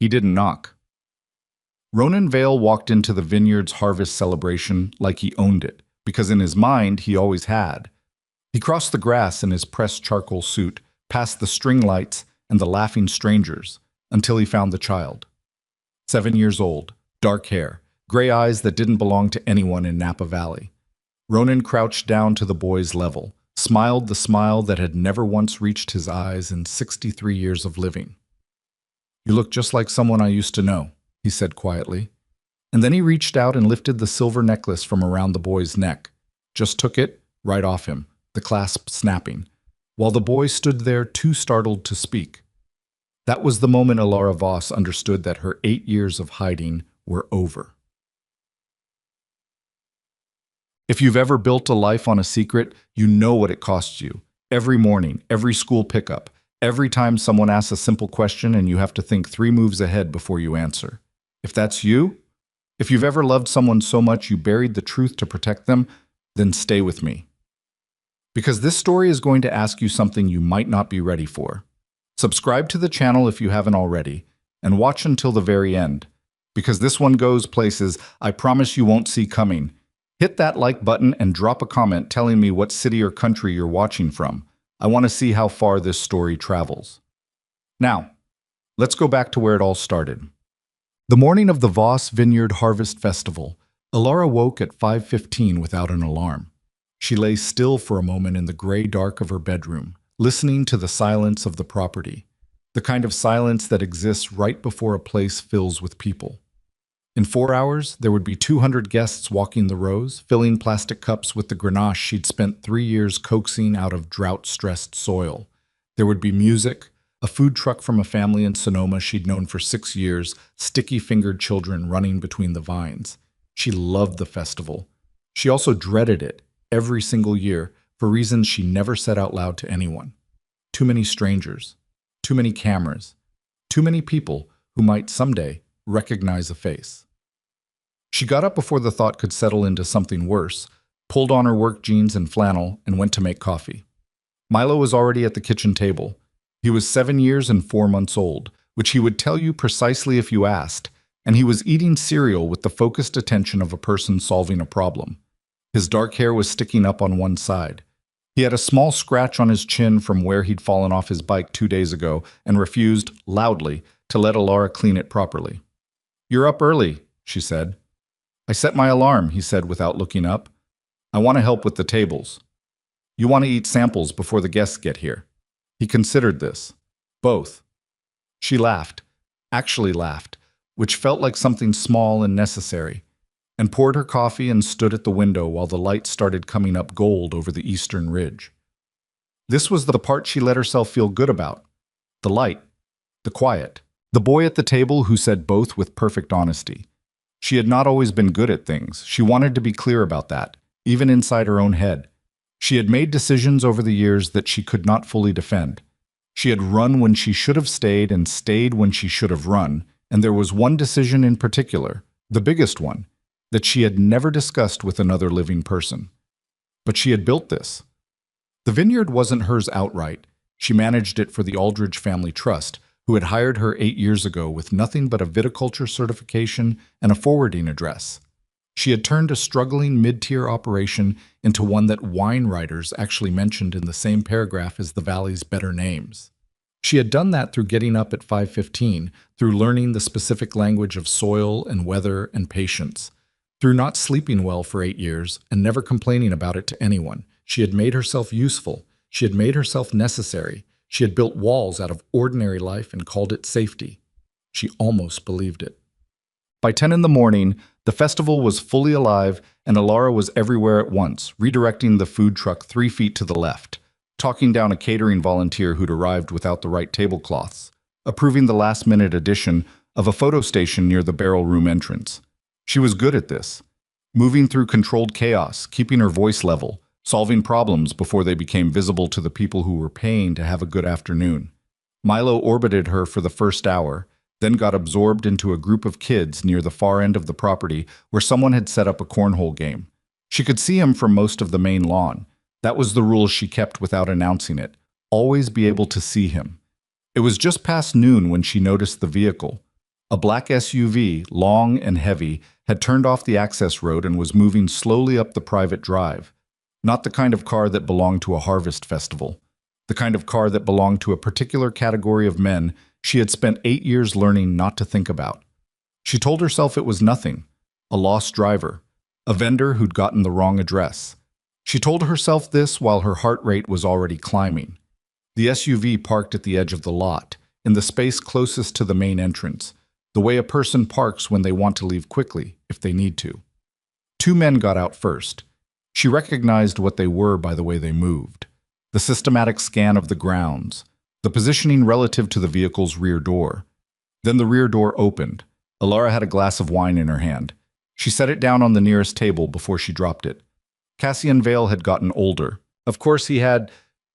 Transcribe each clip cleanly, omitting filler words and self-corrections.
He didn't knock. Ronan Vale walked into the Vineyard's harvest celebration like he owned it, because in his mind he always had. He crossed the grass in his pressed charcoal suit, past the string lights and the laughing strangers, until he found the child. 7 years old, dark hair, gray eyes that didn't belong to anyone in Napa Valley. Ronan crouched down to the boy's level, smiled the smile that had never once reached his eyes in 63 years of living. "You look just like someone I used to know," he said quietly. And then he reached out and lifted the silver necklace from around the boy's neck, just took it right off him, the clasp snapping, while the boy stood there too startled to speak. That was the moment Alara Voss understood that her 8 years of hiding were over. If you've ever built a life on a secret, you know what it costs you. Every morning, every school pickup, every time someone asks a simple question and you have to think 3 moves ahead before you answer. If that's you, if you've ever loved someone so much you buried the truth to protect them, then stay with me. Because this story is going to ask you something you might not be ready for. Subscribe to the channel if you haven't already, and watch until the very end. Because this one goes places I promise you won't see coming. Hit that like button and drop a comment telling me what city or country you're watching from. I want to see how far this story travels. Now, let's go back to where it all started. The morning of the Voss Vineyard Harvest Festival, Alara woke at 5:15 without an alarm. She lay still for a moment in the gray dark of her bedroom, listening to the silence of the property, the kind of silence that exists right before a place fills with people. In 4 hours, there would be 200 guests walking the rows, filling plastic cups with the grenache she'd spent 3 years coaxing out of drought-stressed soil. There would be music, a food truck from a family in Sonoma she'd known for 6 years, sticky-fingered children running between the vines. She loved the festival. She also dreaded it every single year for reasons she never said out loud to anyone. Too many strangers, too many cameras, too many people who might someday recognize a face. She got up before the thought could settle into something worse, pulled on her work jeans and flannel, and went to make coffee. Milo was already at the kitchen table. He was 7 years and 4 months old, which he would tell you precisely if you asked, and he was eating cereal with the focused attention of a person solving a problem. His dark hair was sticking up on one side. He had a small scratch on his chin from where he'd fallen off his bike 2 days ago and refused, loudly, to let Alara clean it properly. "You're up early," she said. "I set my alarm," he said without looking up. "I want to help with the tables. You want to eat samples before the guests get here." He considered this. Both. She laughed, actually laughed, which felt like something small and necessary, and poured her coffee and stood at the window while the light started coming up gold over the eastern ridge. This was the part she let herself feel good about. The light. The quiet. The boy at the table who said both with perfect honesty. She had not always been good at things. She wanted to be clear about that, even inside her own head. She had made decisions over the years that she could not fully defend. She had run when she should have stayed and stayed when she should have run, and there was one decision in particular, the biggest one, that she had never discussed with another living person. But she had built this. The vineyard wasn't hers outright. She managed it for the Aldridge Family Trust, who had hired her 8 years ago with nothing but a viticulture certification and a forwarding address. She had turned a struggling mid-tier operation into one that wine writers actually mentioned in the same paragraph as the valley's better names. She had done that through getting up at 5:15, through learning the specific language of soil and weather and patience, through not sleeping well for 8 years and never complaining about it to anyone. She had made herself useful. She had made herself necessary. She had built walls out of ordinary life and called it safety. She almost believed it. By 10 in the morning, the festival was fully alive, and Alara was everywhere at once, redirecting the food truck 3 feet to the left, talking down a catering volunteer who'd arrived without the right tablecloths, approving the last-minute addition of a photo station near the barrel room entrance. She was good at this, moving through controlled chaos, keeping her voice level, solving problems before they became visible to the people who were paying to have a good afternoon. Milo orbited her for the first hour, then got absorbed into a group of kids near the far end of the property where someone had set up a cornhole game. She could see him from most of the main lawn. That was the rule she kept without announcing it. Always be able to see him. It was just past noon when she noticed the vehicle. A black SUV, long and heavy, had turned off the access road and was moving slowly up the private drive. Not the kind of car that belonged to a harvest festival. The kind of car that belonged to a particular category of men she had spent 8 years learning not to think about. She told herself it was nothing, a lost driver, a vendor who'd gotten the wrong address. She told herself this while her heart rate was already climbing. The SUV parked at the edge of the lot, in the space closest to the main entrance, the way a person parks when they want to leave quickly, if they need to. 2 men got out first. She recognized what they were by the way they moved. The systematic scan of the grounds, the positioning relative to the vehicle's rear door. Then the rear door opened. Alara had a glass of wine in her hand. She set it down on the nearest table before she dropped it. Cassian Vale had gotten older. Of course he had.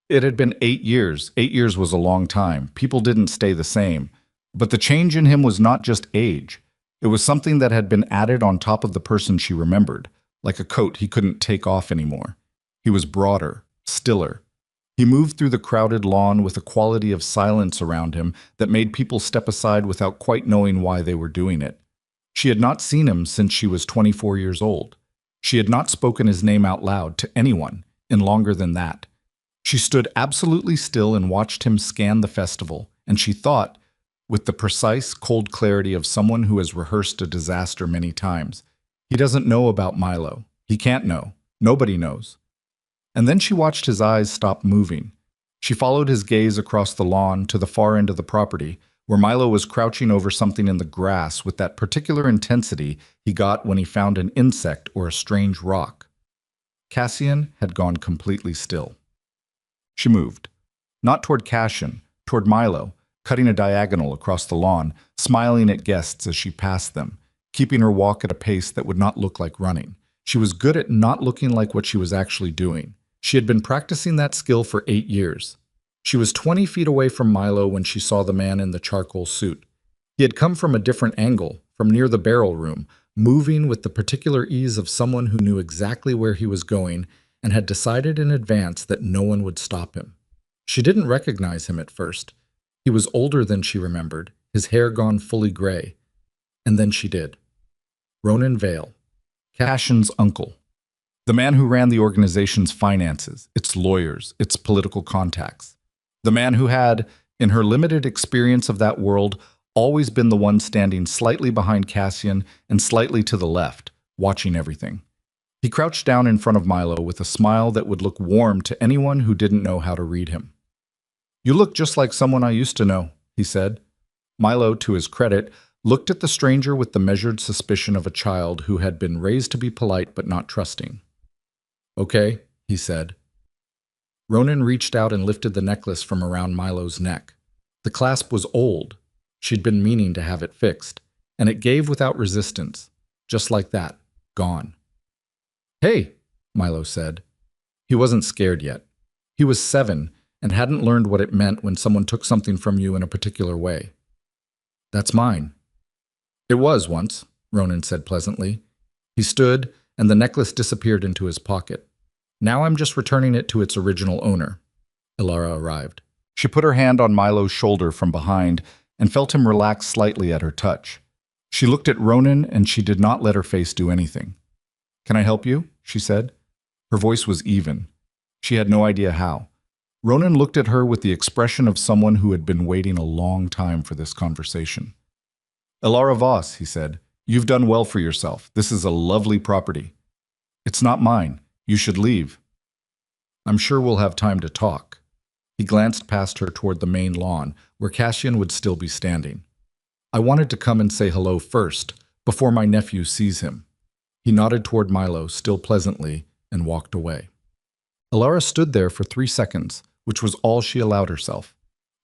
It had been 8 years. 8 years was a long time. People didn't stay the same. But the change in him was not just age. It was something that had been added on top of the person she remembered, like a coat he couldn't take off anymore. He was broader, stiller. He moved through the crowded lawn with a quality of silence around him that made people step aside without quite knowing why they were doing it. She had not seen him since she was 24 years old. She had not spoken his name out loud to anyone in longer than that. She stood absolutely still and watched him scan the festival, and she thought, with the precise, cold clarity of someone who has rehearsed a disaster many times, he doesn't know about Milo. He can't know. Nobody knows. And then she watched his eyes stop moving. She followed his gaze across the lawn to the far end of the property, where Milo was crouching over something in the grass with that particular intensity he got when he found an insect or a strange rock. Cassian had gone completely still. She moved. Not toward Cassian, toward Milo, cutting a diagonal across the lawn, smiling at guests as she passed them, keeping her walk at a pace that would not look like running. She was good at not looking like what she was actually doing. She had been practicing that skill for 8 years. She was 20 feet away from Milo when she saw the man in the charcoal suit. He had come from a different angle, from near the barrel room, moving with the particular ease of someone who knew exactly where he was going and had decided in advance that no one would stop him. She didn't recognize him at first. He was older than she remembered, his hair gone fully gray. And then she did. Ronan Vale, Cassian's uncle. The man who ran the organization's finances, its lawyers, its political contacts. The man who had, in her limited experience of that world, always been the one standing slightly behind Cassian and slightly to the left, watching everything. He crouched down in front of Milo with a smile that would look warm to anyone who didn't know how to read him. "You look just like someone I used to know," he said. Milo, to his credit, looked at the stranger with the measured suspicion of a child who had been raised to be polite but not trusting. "Okay," he said. Ronan reached out and lifted the necklace from around Milo's neck. The clasp was old. She'd been meaning to have it fixed, and it gave without resistance, just like that, gone. "Hey," Milo said. He wasn't scared yet. He was 7 and hadn't learned what it meant when someone took something from you in a particular way. "That's mine." "It was once," Ronan said pleasantly. He stood, and the necklace disappeared into his pocket. "Now I'm just returning it to its original owner." Alara arrived. She put her hand on Milo's shoulder from behind and felt him relax slightly at her touch. She looked at Ronan and she did not let her face do anything. "Can I help you?" she said. Her voice was even. She had no idea how. Ronan looked at her with the expression of someone who had been waiting a long time for this conversation. "Alara Voss," he said, "you've done well for yourself. This is a lovely property." "It's not mine. You should leave." "I'm sure we'll have time to talk." He glanced past her toward the main lawn, where Cassian would still be standing. "I wanted to come and say hello first, before my nephew sees him." He nodded toward Milo, still pleasantly, and walked away. Alara stood there for 3 seconds, which was all she allowed herself.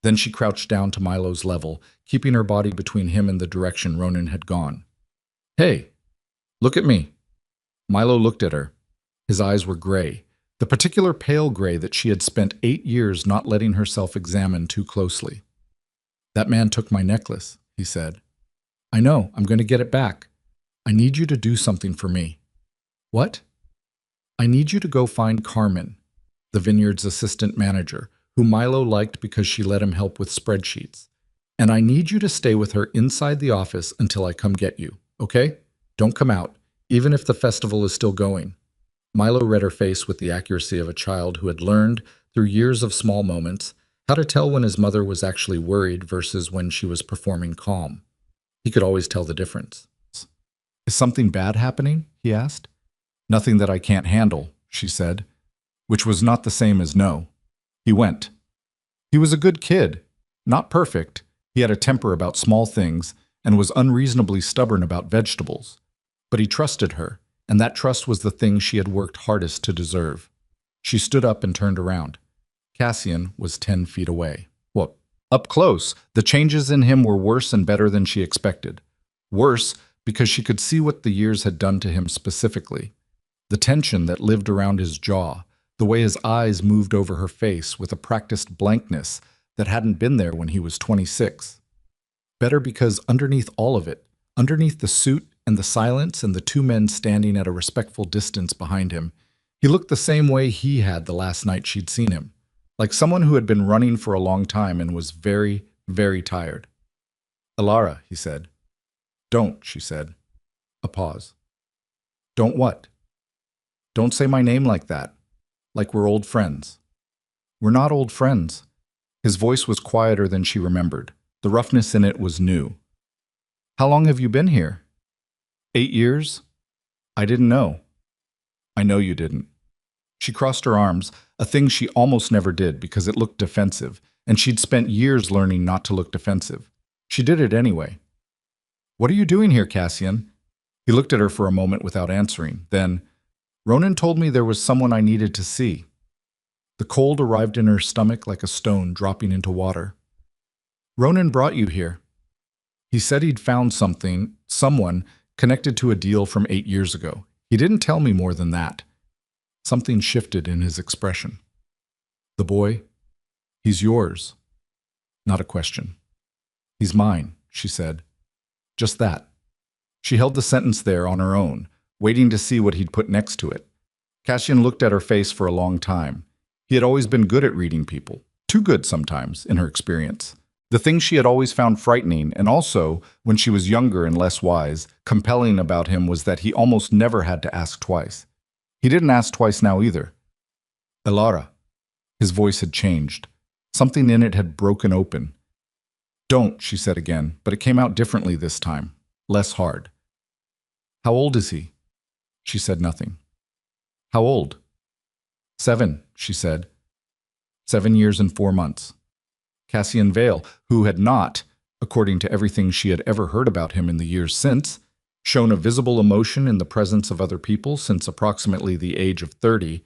Then she crouched down to Milo's level, keeping her body between him and the direction Ronan had gone. "Hey, look at me." Milo looked at her. His eyes were gray, the particular pale gray that she had spent 8 years not letting herself examine too closely. "That man took my necklace," he said. "I know, I'm going to get it back. I need you to do something for me." "What?" "I need you to go find Carmen, the Vineyard's assistant manager, who Milo liked because she let him help with spreadsheets. And I need you to stay with her inside the office until I come get you, okay? Don't come out, even if the festival is still going." Milo read her face with the accuracy of a child who had learned, through years of small moments, how to tell when his mother was actually worried versus when she was performing calm. He could always tell the difference. "Is something bad happening?" he asked. "Nothing that I can't handle," she said, which was not the same as no. He went. He was a good kid, not perfect. He had a temper about small things and was unreasonably stubborn about vegetables. But he trusted her, and that trust was the thing she had worked hardest to deserve. She stood up and turned around. Cassian was 10 feet away. Well, up close, the changes in him were worse and better than she expected. Worse because she could see what the years had done to him specifically. The tension that lived around his jaw, the way his eyes moved over her face with a practiced blankness that hadn't been there when he was 26. Better because underneath all of it, underneath the suit and the silence and the two men standing at a respectful distance behind him, he looked the same way he had the last night she'd seen him, like someone who had been running for a long time and was very, very tired. "Alara," he said. "Don't," she said. A pause. "Don't what?" "Don't say my name like that, like we're old friends." "We're not old friends." His voice was quieter than she remembered. The roughness in it was new. "How long have you been here?" 8 years? I didn't know." "I know you didn't." She crossed her arms, a thing she almost never did because it looked defensive, and she'd spent years learning not to look defensive. She did it anyway. "What are you doing here, Cassian?" He looked at her for a moment without answering. Then, "Ronan told me there was someone I needed to see." The cold arrived in her stomach like a stone dropping into water. "Ronan brought you here. He said he'd found someone, connected to a deal from 8 years ago. He didn't tell me more than that." Something shifted in his expression. "The boy? He's yours." Not a question. "He's mine," she said. Just that. She held the sentence there on her own, waiting to see what he'd put next to it. Cassian looked at her face for a long time. He had always been good at reading people. Too good sometimes, in her experience. The thing she had always found frightening, and also, when she was younger and less wise, compelling about him was that he almost never had to ask twice. He didn't ask twice now either. "Alara." His voice had changed. Something in it had broken open. "Don't," she said again, but it came out differently this time, less hard. "How old is he?" She said nothing. "How old?" 7, she said. 7 years and 4 months. Cassian Vale, who had not, according to everything she had ever heard about him in the years since, shown a visible emotion in the presence of other people since approximately the age of 30,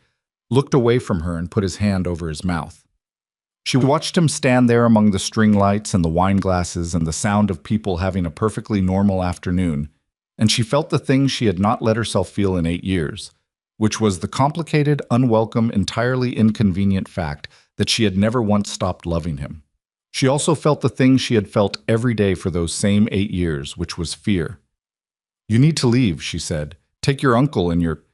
looked away from her and put his hand over his mouth. She watched him stand there among the string lights and the wine glasses and the sound of people having a perfectly normal afternoon, and she felt the thing she had not let herself feel in 8 years, which was the complicated, unwelcome, entirely inconvenient fact that she had never once stopped loving him. She also felt the thing she had felt every day for those same 8 years, which was fear. "You need to leave," she said. "Take your uncle and your—"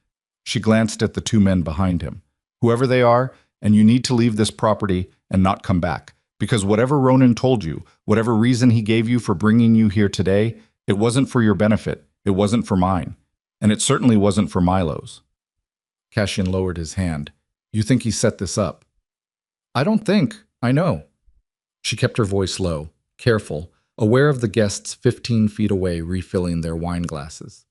She glanced at the two men behind him. "Whoever they are, and you need to leave this property and not come back. Because whatever Ronan told you, whatever reason he gave you for bringing you here today, it wasn't for your benefit, it wasn't for mine, and it certainly wasn't for Milo's." Cassian lowered his hand. "You think he set this up?" "I don't think. I know." She kept her voice low, careful, aware of the guests 15 feet away refilling their wine glasses.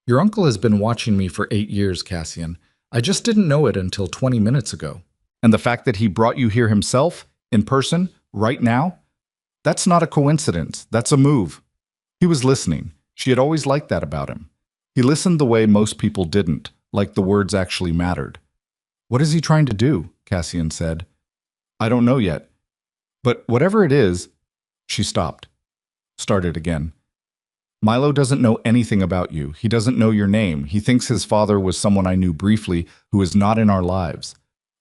"Your uncle has been watching me for 8 years, Cassian. I just didn't know it until 20 minutes ago. And the fact that he brought you here himself, in person, right now? That's not a coincidence. That's a move." He was listening. She had always liked that about him. He listened the way most people didn't, like the words actually mattered. "What is he trying to do?" Cassian said. "I don't know yet. But whatever it is—" She stopped. Started again. "Milo doesn't know anything about you. He doesn't know your name. He thinks his father was someone I knew briefly who is not in our lives.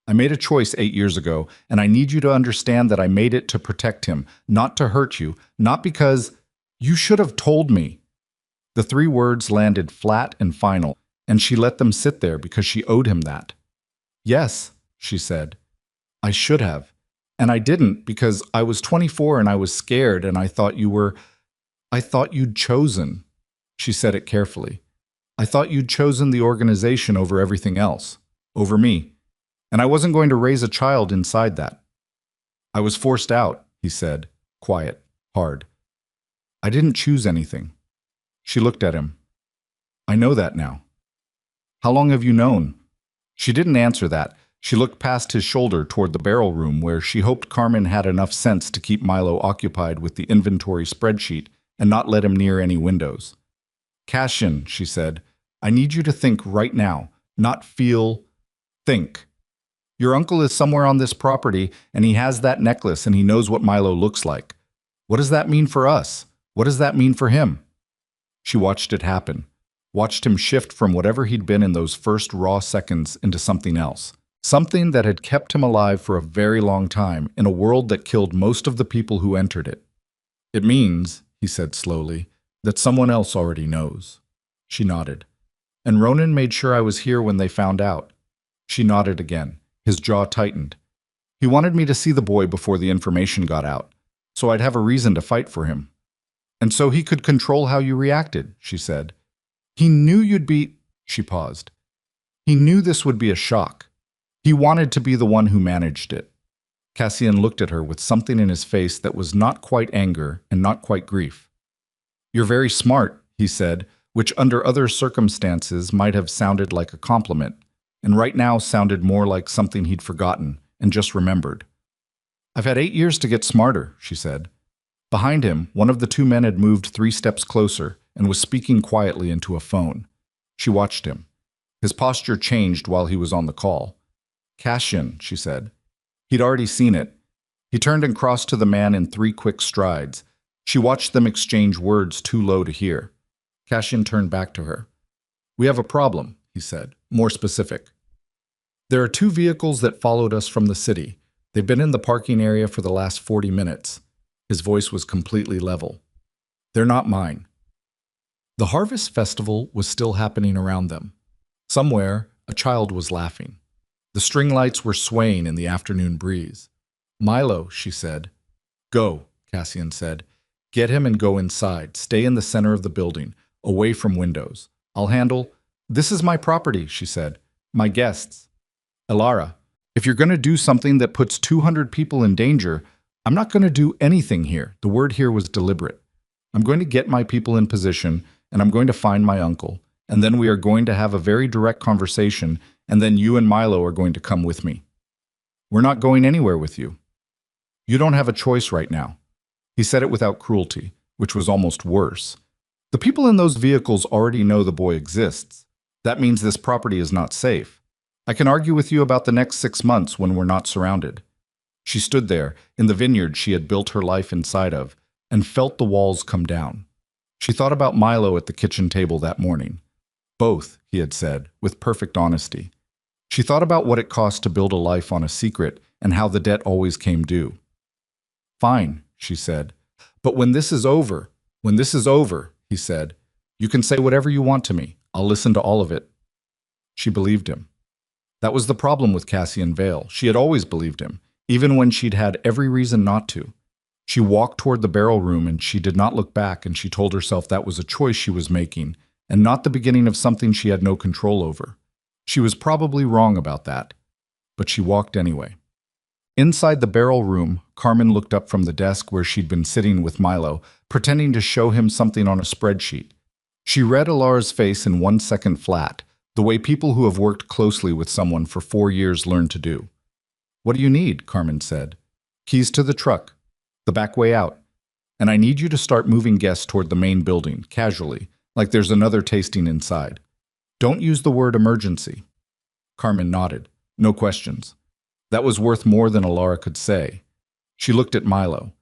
I made a choice 8 years ago, and I need you to understand that I made it to protect him, not to hurt you, not because you should have told me." The 3 words landed flat and final, and she let them sit there because she owed him that. "Yes," she said. "I should have. And I didn't because I was 24 and I was scared and I thought you'd chosen. She said it carefully. I thought you'd chosen the organization over everything else, over me. And I wasn't going to raise a child inside that. I was forced out, he said, quiet, hard. I didn't choose anything. She looked at him. I know that now. How long have you known? She didn't answer that. She looked past his shoulder toward the barrel room where she hoped Carmen had enough sense to keep Milo occupied with the inventory spreadsheet and not let him near any windows. Cash in, she said. I need you to think right now, not feel, think. Your uncle is somewhere on this property and he has that necklace and he knows what Milo looks like. What does that mean for us? What does that mean for him? She watched it happen, watched him shift from whatever he'd been in those first raw seconds into something else. Something that had kept him alive for a very long time in a world that killed most of the people who entered it. It means, he said slowly, that someone else already knows. She nodded. And Ronan made sure I was here when they found out. She nodded again. His jaw tightened. He wanted me to see the boy before the information got out, so I'd have a reason to fight for him. And so he could control how you reacted, she said. He knew you'd be... She paused. He knew this would be a shock. He wanted to be the one who managed it. Cassian looked at her with something in his face that was not quite anger and not quite grief. You're very smart, he said, which under other circumstances might have sounded like a compliment, and right now sounded more like something he'd forgotten and just remembered. I've had 8 years to get smarter, she said. Behind him, one of the two men had moved 3 steps closer and was speaking quietly into a phone. She watched him. His posture changed while he was on the call. Cash in, she said. He'd already seen it. He turned and crossed to the man in 3 quick strides. She watched them exchange words too low to hear. Cassian turned back to her. We have a problem, he said, more specific. There are 2 vehicles that followed us from the city. They've been in the parking area for the last 40 minutes. His voice was completely level. They're not mine. The harvest festival was still happening around them. Somewhere, a child was laughing. The string lights were swaying in the afternoon breeze. Milo, she said. Go, Cassian said. Get him and go inside. Stay in the center of the building, away from windows. I'll handle... This is my property, she said. My guests. Elara, if you're going to do something that puts 200 people in danger, I'm not going to do anything here. The word here was deliberate. I'm going to get my people in position, and I'm going to find my uncle, and then we are going to have a very direct conversation, and then you and Milo are going to come with me. We're not going anywhere with you. You don't have a choice right now. He said it without cruelty, which was almost worse. The people in those vehicles already know the boy exists. That means this property is not safe. I can argue with you about the next 6 months when we're not surrounded. She stood there, in the vineyard she had built her life inside of, and felt the walls come down. She thought about Milo at the kitchen table that morning. Both, he had said, with perfect honesty. She thought about what it cost to build a life on a secret and how the debt always came due. Fine, she said. But when this is over, he said, you can say whatever you want to me. I'll listen to all of it. She believed him. That was the problem with Cassian Vale. She had always believed him, even when she'd had every reason not to. She walked toward the barrel room and she did not look back, and she told herself that was a choice she was making and not the beginning of something she had no control over. She was probably wrong about that, but she walked anyway. Inside the barrel room, Carmen looked up from the desk where she'd been sitting with Milo, pretending to show him something on a spreadsheet. She read Alara's face in 1 second flat, the way people who have worked closely with someone for 4 years learn to do. What do you need? Carmen said. Keys to the truck, the back way out. And I need you to start moving guests toward the main building, casually, like there's another tasting inside. Don't use the word emergency. Carmen nodded. No questions. That was worth more than Alara could say. She looked at Milo.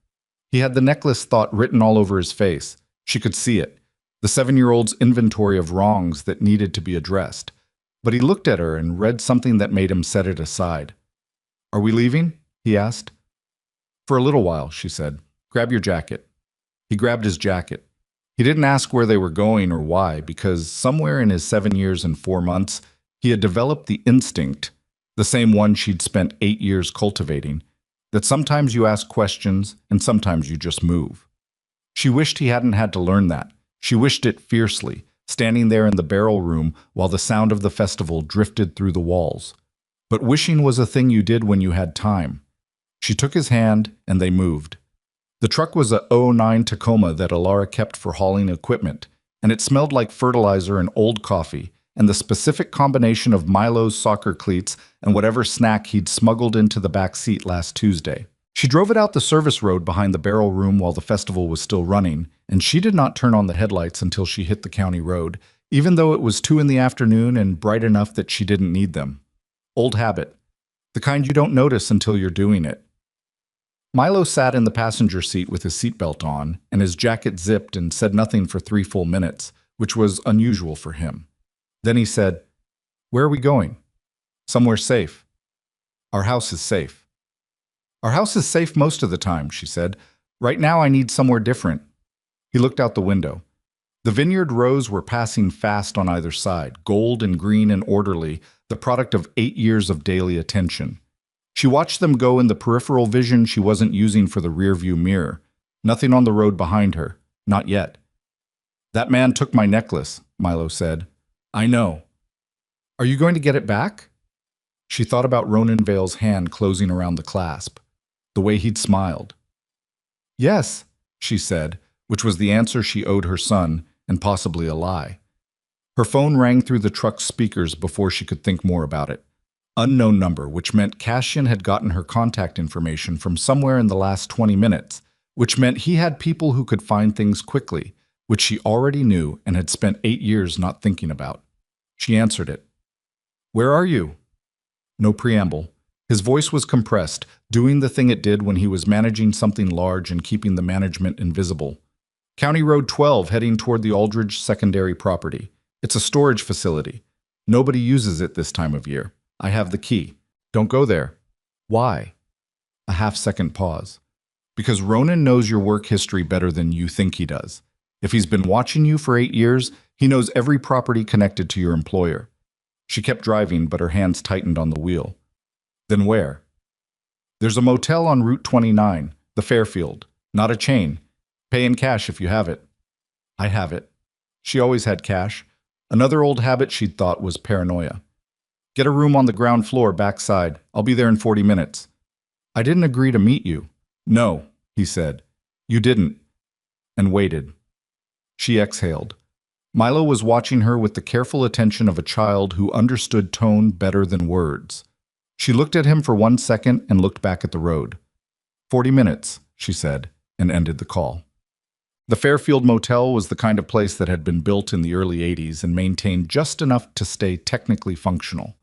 He had the necklace thought written all over his face. She could see it. The 7-year-old's inventory of wrongs that needed to be addressed. But he looked at her and read something that made him set it aside. Are we leaving? He asked. For a little while, she said. Grab your jacket. He grabbed his jacket. He didn't ask where they were going or why, because somewhere in his 7 years and 4 months, he had developed the instinct, the same one she'd spent 8 years cultivating, that sometimes you ask questions and sometimes you just move. She wished he hadn't had to learn that. She wished it fiercely, standing there in the barrel room while the sound of the festival drifted through the walls. But wishing was a thing you did when you had time. She took his hand and they moved. The truck was a '09 Tacoma that Alara kept for hauling equipment, and it smelled like fertilizer and old coffee, and the specific combination of Milo's soccer cleats and whatever snack he'd smuggled into the back seat last Tuesday. She drove it out the service road behind the barrel room while the festival was still running, and she did not turn on the headlights until she hit the county road, even though it was 2 in the afternoon and bright enough that she didn't need them. Old habit. The kind you don't notice until you're doing it. Milo sat in the passenger seat with his seatbelt on, and his jacket zipped and said nothing for 3 full minutes, which was unusual for him. Then he said, "Where are we going?" "Somewhere safe." "Our house is safe." "Our house is safe most of the time," she said. "Right now I need somewhere different." He looked out the window. The Vineyard rows were passing fast on either side, gold and green and orderly, the product of 8 years of daily attention. She watched them go in the peripheral vision she wasn't using for the rearview mirror. Nothing on the road behind her. Not yet. "That man took my necklace," Milo said. "I know." "Are you going to get it back?" She thought about Ronan Vale's hand closing around the clasp, the way he'd smiled. "Yes," she said, which was the answer she owed her son, and possibly a lie. Her phone rang through the truck's speakers before she could think more about it. Unknown number, which meant Cassian had gotten her contact information from somewhere in the last 20 minutes, which meant he had people who could find things quickly, which she already knew and had spent 8 years not thinking about. She answered it. "Where are you?" No preamble. His voice was compressed, doing the thing it did when he was managing something large and keeping the management invisible. "County Road 12, heading toward the Aldridge secondary property. It's a storage facility. Nobody uses it this time of year. I have the key. Don't go there." "Why?" A half-second pause. "Because Ronan knows your work history better than you think he does. If he's been watching you for 8 years, he knows every property connected to your employer." She kept driving, but her hands tightened on the wheel. "Then where?" "There's a motel on Route 29, the Fairfield. Not a chain. Pay in cash if you have it." "I have it." She always had cash. Another old habit she'd thought was paranoia. "Get a room on the ground floor, backside. I'll be there in 40 minutes. "I didn't agree to meet you." "No," he said. "You didn't." And waited. She exhaled. Milo was watching her with the careful attention of a child who understood tone better than words. She looked at him for 1 second and looked back at the road. 40 minutes, she said, and ended the call. The Fairfield Motel was the kind of place that had been built in the early 80s and maintained just enough to stay technically functional.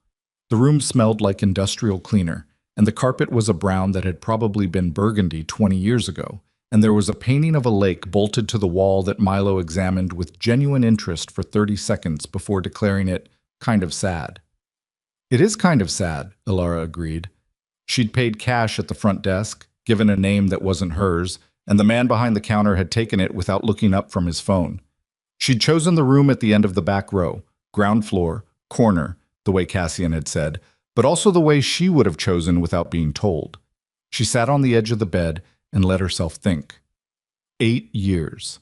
The room smelled like industrial cleaner, and the carpet was a brown that had probably been burgundy 20 years ago, and there was a painting of a lake bolted to the wall that Milo examined with genuine interest for 30 seconds before declaring it kind of sad. "It is kind of sad," Alara agreed. She'd paid cash at the front desk, given a name that wasn't hers, and the man behind the counter had taken it without looking up from his phone. She'd chosen the room at the end of the back row, ground floor, corner, the way Cassian had said, but also the way she would have chosen without being told. She sat on the edge of the bed and let herself think. 8 years.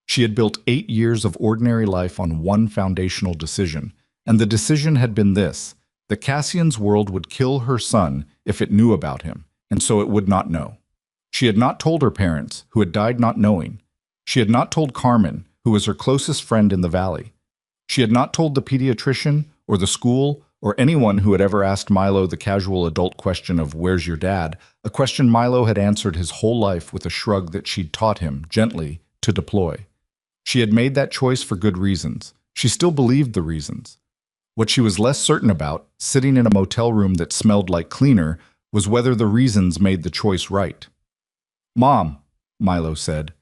She had built 8 years of ordinary life on one foundational decision, and the decision had been this: that Cassian's world would kill her son if it knew about him, and so it would not know. She had not told her parents, who had died not knowing. She had not told Carmen, who was her closest friend in the valley. She had not told the pediatrician, or the school, or anyone who had ever asked Milo the casual adult question of "Where's your dad?" a question Milo had answered his whole life with a shrug that she'd taught him, gently, to deploy. She had made that choice for good reasons. She still believed the reasons. What she was less certain about, sitting in a motel room that smelled like cleaner, was whether the reasons made the choice right. "Mom," Milo said.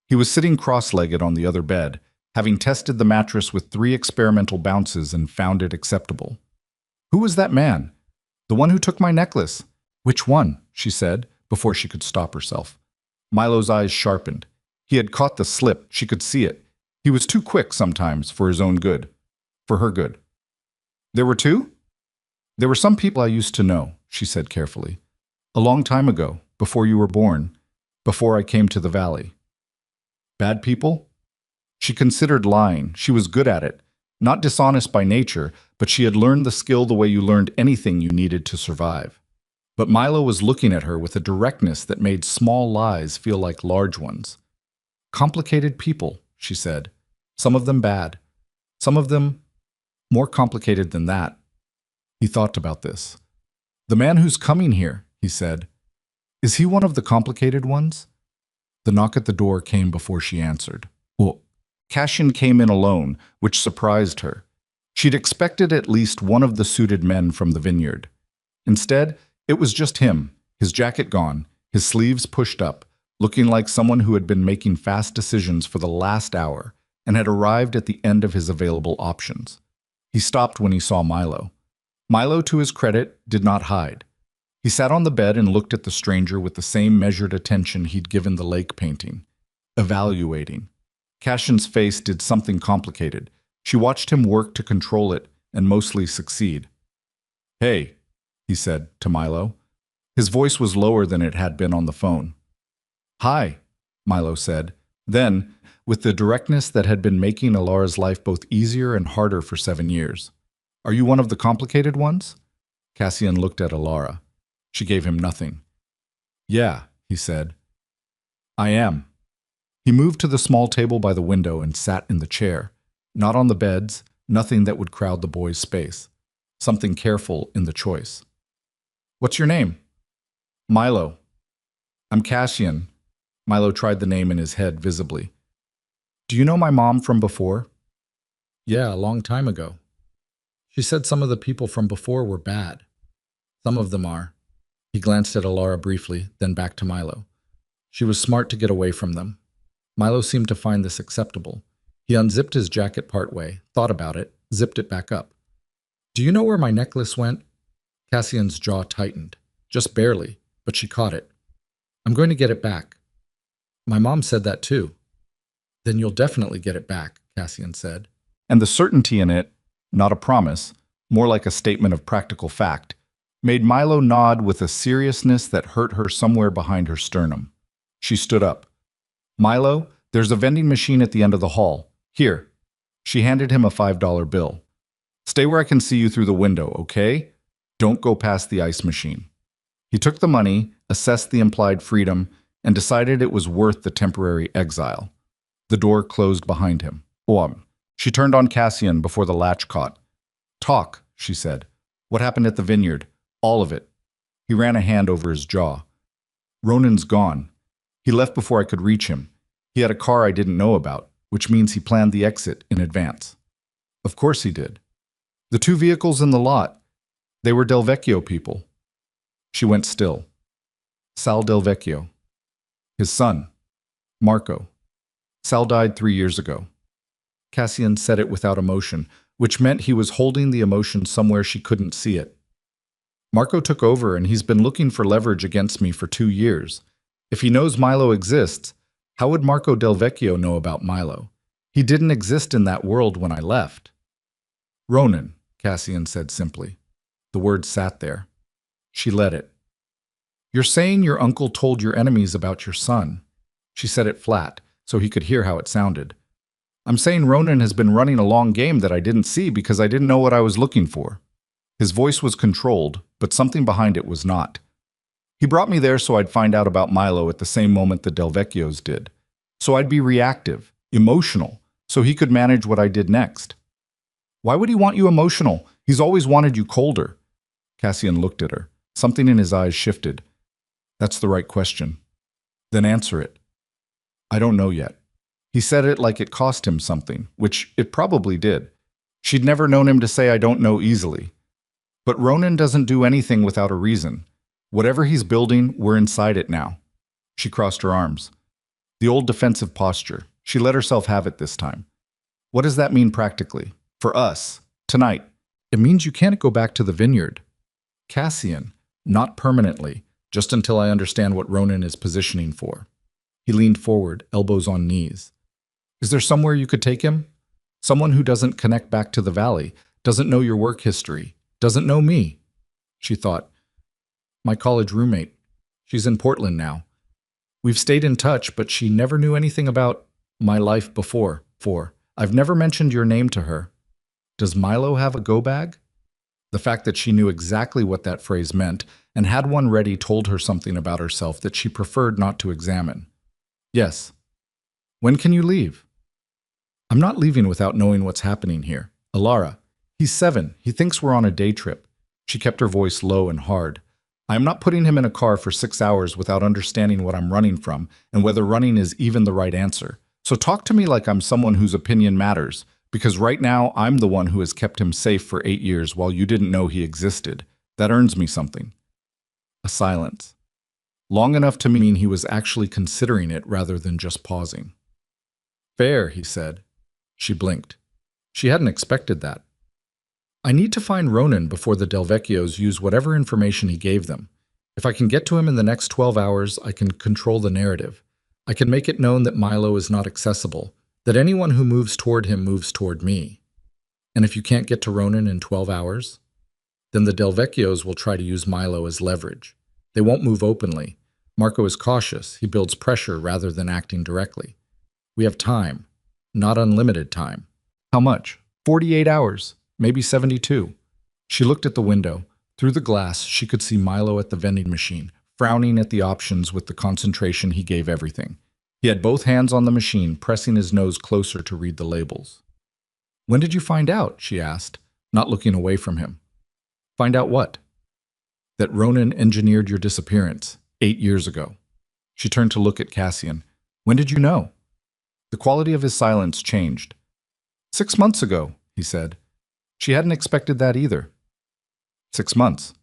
He was sitting cross-legged on the other bed, having tested the mattress with 3 experimental bounces and found it acceptable. "Who was that man?" "The one who took my necklace." "Which one?" she said, before she could stop herself. Milo's eyes sharpened. He had caught the slip, she could see it. He was too quick sometimes for his own good. For her good. "There were 2? "There were some people I used to know," she said carefully. "A long time ago, before you were born, before I came to the valley. Bad people? She considered lying. She was good at it. Not dishonest by nature, but she had learned the skill the way you learned anything you needed to survive. But Milo was looking at her with a directness that made small lies feel like large ones. Complicated people, she said. Some of them bad. Some of them more complicated than that. He thought about this. The man who's coming here, he said. Is he one of the complicated ones? The knock at the door came before she answered. Well, Cassian came in alone, which surprised her. She'd expected at least one of the suited men from the Vineyard. Instead, it was just him, his jacket gone, his sleeves pushed up, looking like someone who had been making fast decisions for the last hour and had arrived at the end of his available options. He stopped when he saw Milo. Milo, to his credit, did not hide. He sat on the bed and looked at the stranger with the same measured attention he'd given the lake painting, evaluating. Cassian's face did something complicated. She watched him work to control it and mostly succeed. Hey, he said to Milo. His voice was lower than it had been on the phone. Hi, Milo said. Then, with the directness that had been making Alara's life both easier and harder for 7 years. Are you one of the complicated ones? Cassian looked at Alara. She gave him nothing. Yeah, he said. I am. He moved to the small table by the window and sat in the chair. Not on the beds, nothing that would crowd the boy's space. Something careful in the choice. What's your name? Milo. I'm Cassian. Milo tried the name in his head visibly. Do you know my mom from before? Yeah, a long time ago. She said some of the people from before were bad. Some of them are. He glanced at Alara briefly, then back to Milo. She was smart to get away from them. Milo seemed to find this acceptable. He unzipped his jacket partway, thought about it, zipped it back up. Do you know where my necklace went? Cassian's jaw tightened. Just barely, but she caught it. I'm going to get it back. My mom said that too. Then you'll definitely get it back, Cassian said. And the certainty in it, not a promise, more like a statement of practical fact, made Milo nod with a seriousness that hurt her somewhere behind her sternum. She stood up. Milo, there's a vending machine at the end of the hall. Here. She handed him a $5 bill. Stay where I can see you through the window, okay? Don't go past the ice machine. He took the money, assessed the implied freedom, and decided it was worth the temporary exile. The door closed behind him. She turned on Cassian before the latch caught. Talk, she said. What happened at the Vineyard? All of it. He ran a hand over his jaw. Ronan's gone. He left before I could reach him. He had a car I didn't know about, which means he planned the exit in advance. Of course he did. The 2 vehicles in the lot, they were Del Vecchio people. She went still. Sal Del Vecchio. His son, Marco. Sal died 3 years ago. Cassian said it without emotion, which meant he was holding the emotion somewhere she couldn't see it. Marco took over and he's been looking for leverage against me for 2 years. If he knows Milo exists, how would Marco Del Vecchio know about Milo? He didn't exist in that world when I left. Ronan, Cassian said simply. The word sat there. She let it. You're saying your uncle told your enemies about your son. She said it flat, so he could hear how it sounded. I'm saying Ronan has been running a long game that I didn't see because I didn't know what I was looking for. His voice was controlled, but something behind it was not. He brought me there so I'd find out about Milo at the same moment the Del Vecchios did. So I'd be reactive, emotional, so he could manage what I did next. Why would he want you emotional? He's always wanted you colder. Cassian looked at her. Something in his eyes shifted. That's the right question. Then answer it. I don't know yet. He said it like it cost him something, which it probably did. She'd never known him to say I don't know easily. But Ronan doesn't do anything without a reason. Whatever he's building, we're inside it now. She crossed her arms. The old defensive posture. She let herself have it this time. What does that mean practically? For us, tonight. It means you can't go back to the Vineyard. Cassian, not permanently, just until I understand what Ronan is positioning for. He leaned forward, elbows on knees. Is there somewhere you could take him? Someone who doesn't connect back to the valley, doesn't know your work history, doesn't know me. She thought. My college roommate. She's in Portland now. We've stayed in touch, but she never knew anything about my life before, Fore. I've never mentioned your name to her. Does Milo have a go bag? The fact that she knew exactly what that phrase meant and had one ready told her something about herself that she preferred not to examine. Yes. When can you leave? I'm not leaving without knowing what's happening here. Alara. He's 7. He thinks we're on a day trip. She kept her voice low and hard. I am not putting him in a car for 6 hours without understanding what I'm running from and whether running is even the right answer. So talk to me like I'm someone whose opinion matters, because right now I'm the one who has kept him safe for 8 years while you didn't know he existed. That earns me something. A silence. Long enough to mean he was actually considering it rather than just pausing. Fair, he said. She blinked. She hadn't expected that. I need to find Ronan before the Delvecchios use whatever information he gave them. If I can get to him in the next 12 hours, I can control the narrative. I can make it known that Milo is not accessible, that anyone who moves toward him moves toward me. And if you can't get to Ronan in 12 hours, then the Delvecchios will try to use Milo as leverage. They won't move openly. Marco is cautious. He builds pressure rather than acting directly. We have time, not unlimited time. How much? 48 hours. Maybe 72. She looked at the window. Through the glass, she could see Milo at the vending machine, frowning at the options with the concentration he gave everything. He had both hands on the machine, pressing his nose closer to read the labels. When did you find out? She asked, not looking away from him. Find out what? That Ronan engineered your disappearance 8 years ago. She turned to look at Cassian. When did you know? The quality of his silence changed. 6 months ago, he said. She hadn't expected that either. 6 months.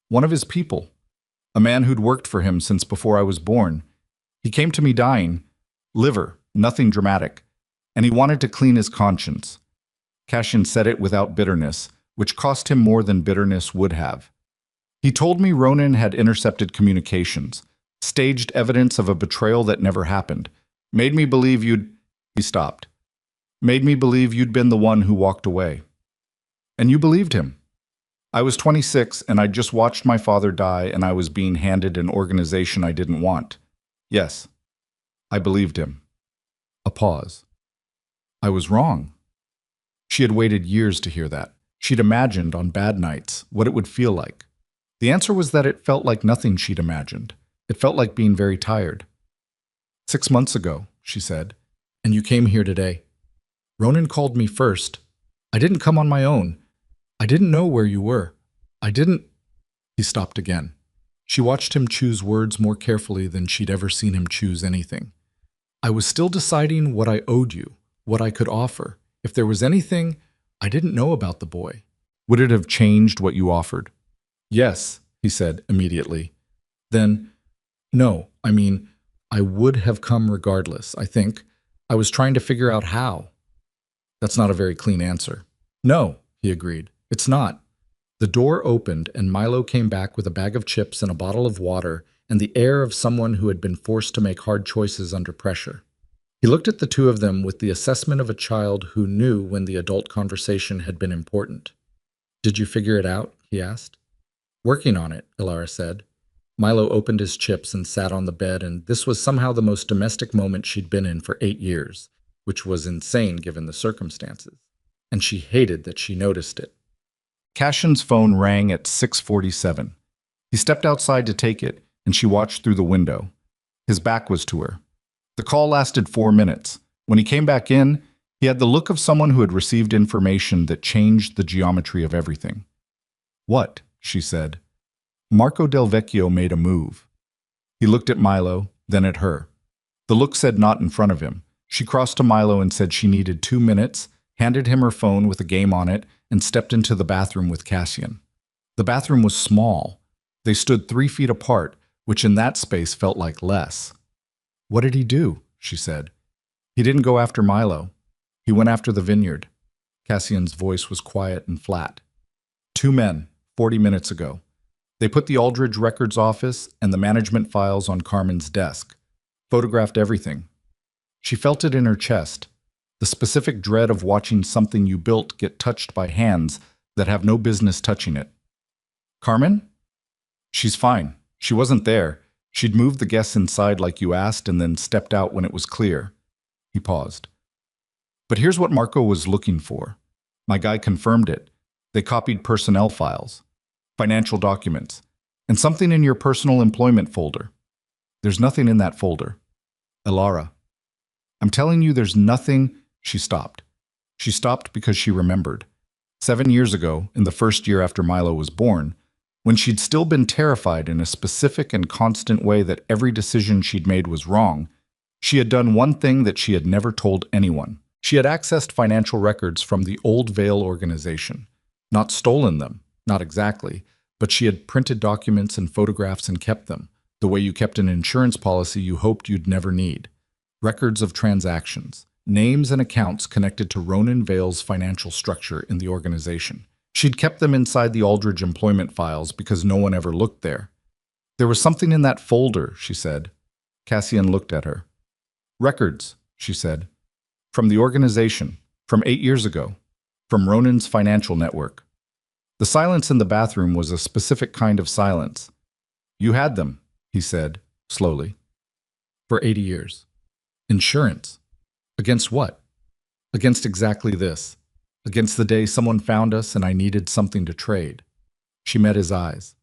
One of his people, a man who'd worked for him since before I was born. He came to me dying, liver, nothing dramatic, and he wanted to clean his conscience. Cassian said it without bitterness, which cost him more than bitterness would have. He told me Ronan had intercepted communications, staged evidence of a betrayal that never happened, made me believe you'd... He stopped. Made me believe you'd been the one who walked away. And you believed him. I was 26 and I'd just watched my father die and I was being handed an organization I didn't want. Yes, I believed him. A pause. I was wrong. She had waited years to hear that. She'd imagined on bad nights what it would feel like. The answer was that it felt like nothing she'd imagined. It felt like being very tired. 6 months ago, she said, and you came here today. Ronan called me first. I didn't come on my own. I didn't know where you were. I didn't... He stopped again. She watched him choose words more carefully than she'd ever seen him choose anything. I was still deciding what I owed you, what I could offer. If there was anything I didn't know about the boy. Would it have changed what you offered? Yes, he said immediately. Then, no, I would have come regardless, I think. I was trying to figure out how. That's not a very clean answer. No, he agreed. It's not. The door opened and Milo came back with a bag of chips and a bottle of water and the air of someone who had been forced to make hard choices under pressure. He looked at the two of them with the assessment of a child who knew when the adult conversation had been important. Did you figure it out? He asked. Working on it, Alara said. Milo opened his chips and sat on the bed, and this was somehow the most domestic moment she'd been in for 8 years, which was insane given the circumstances. And she hated that she noticed it. Cassian's phone rang at 6:47. He stepped outside to take it, and she watched through the window. His back was to her. The call lasted 4 minutes. When he came back in, he had the look of someone who had received information that changed the geometry of everything. What? She said. Marco Del Vecchio made a move. He looked at Milo, then at her. The look said not in front of him. She crossed to Milo and said she needed 2 minutes, handed him her phone with a game on it, and stepped into the bathroom with Cassian. The bathroom was small. They stood 3 feet apart, which in that space felt like less. What did he do? She said. He didn't go after Milo. He went after the Vineyard. Cassian's voice was quiet and flat. 2 men, 40 minutes ago. They put the Aldridge Records office and the management files on Carmen's desk. Photographed everything. She felt it in her chest. The specific dread of watching something you built get touched by hands that have no business touching it. Carmen? She's fine. She wasn't there. She'd moved the guests inside like you asked and then stepped out when it was clear. He paused. But here's what Marco was looking for. My guy confirmed it. They copied personnel files, financial documents, and something in your personal employment folder. There's nothing in that folder. Elara, I'm telling you there's nothing. She stopped. She stopped because she remembered. 7 years ago, in the first year after Milo was born, when she'd still been terrified in a specific and constant way that every decision she'd made was wrong, she had done one thing that she had never told anyone. She had accessed financial records from the Old Vale organization. Not stolen them, not exactly, but she had printed documents and photographs and kept them, the way you kept an insurance policy you hoped you'd never need. Records of transactions, names and accounts connected to Ronan Vale's financial structure in the organization. She'd kept them inside the Aldridge employment files because no one ever looked there. There was something in that folder, she said. Cassian looked at her. Records, she said. From the organization, from 8 years ago, from Ronan's financial network. The silence in the bathroom was a specific kind of silence. You had them, he said, slowly. For 80 years. Insurance. Against what? Against exactly this. Against the day someone found us and I needed something to trade. She met his eyes.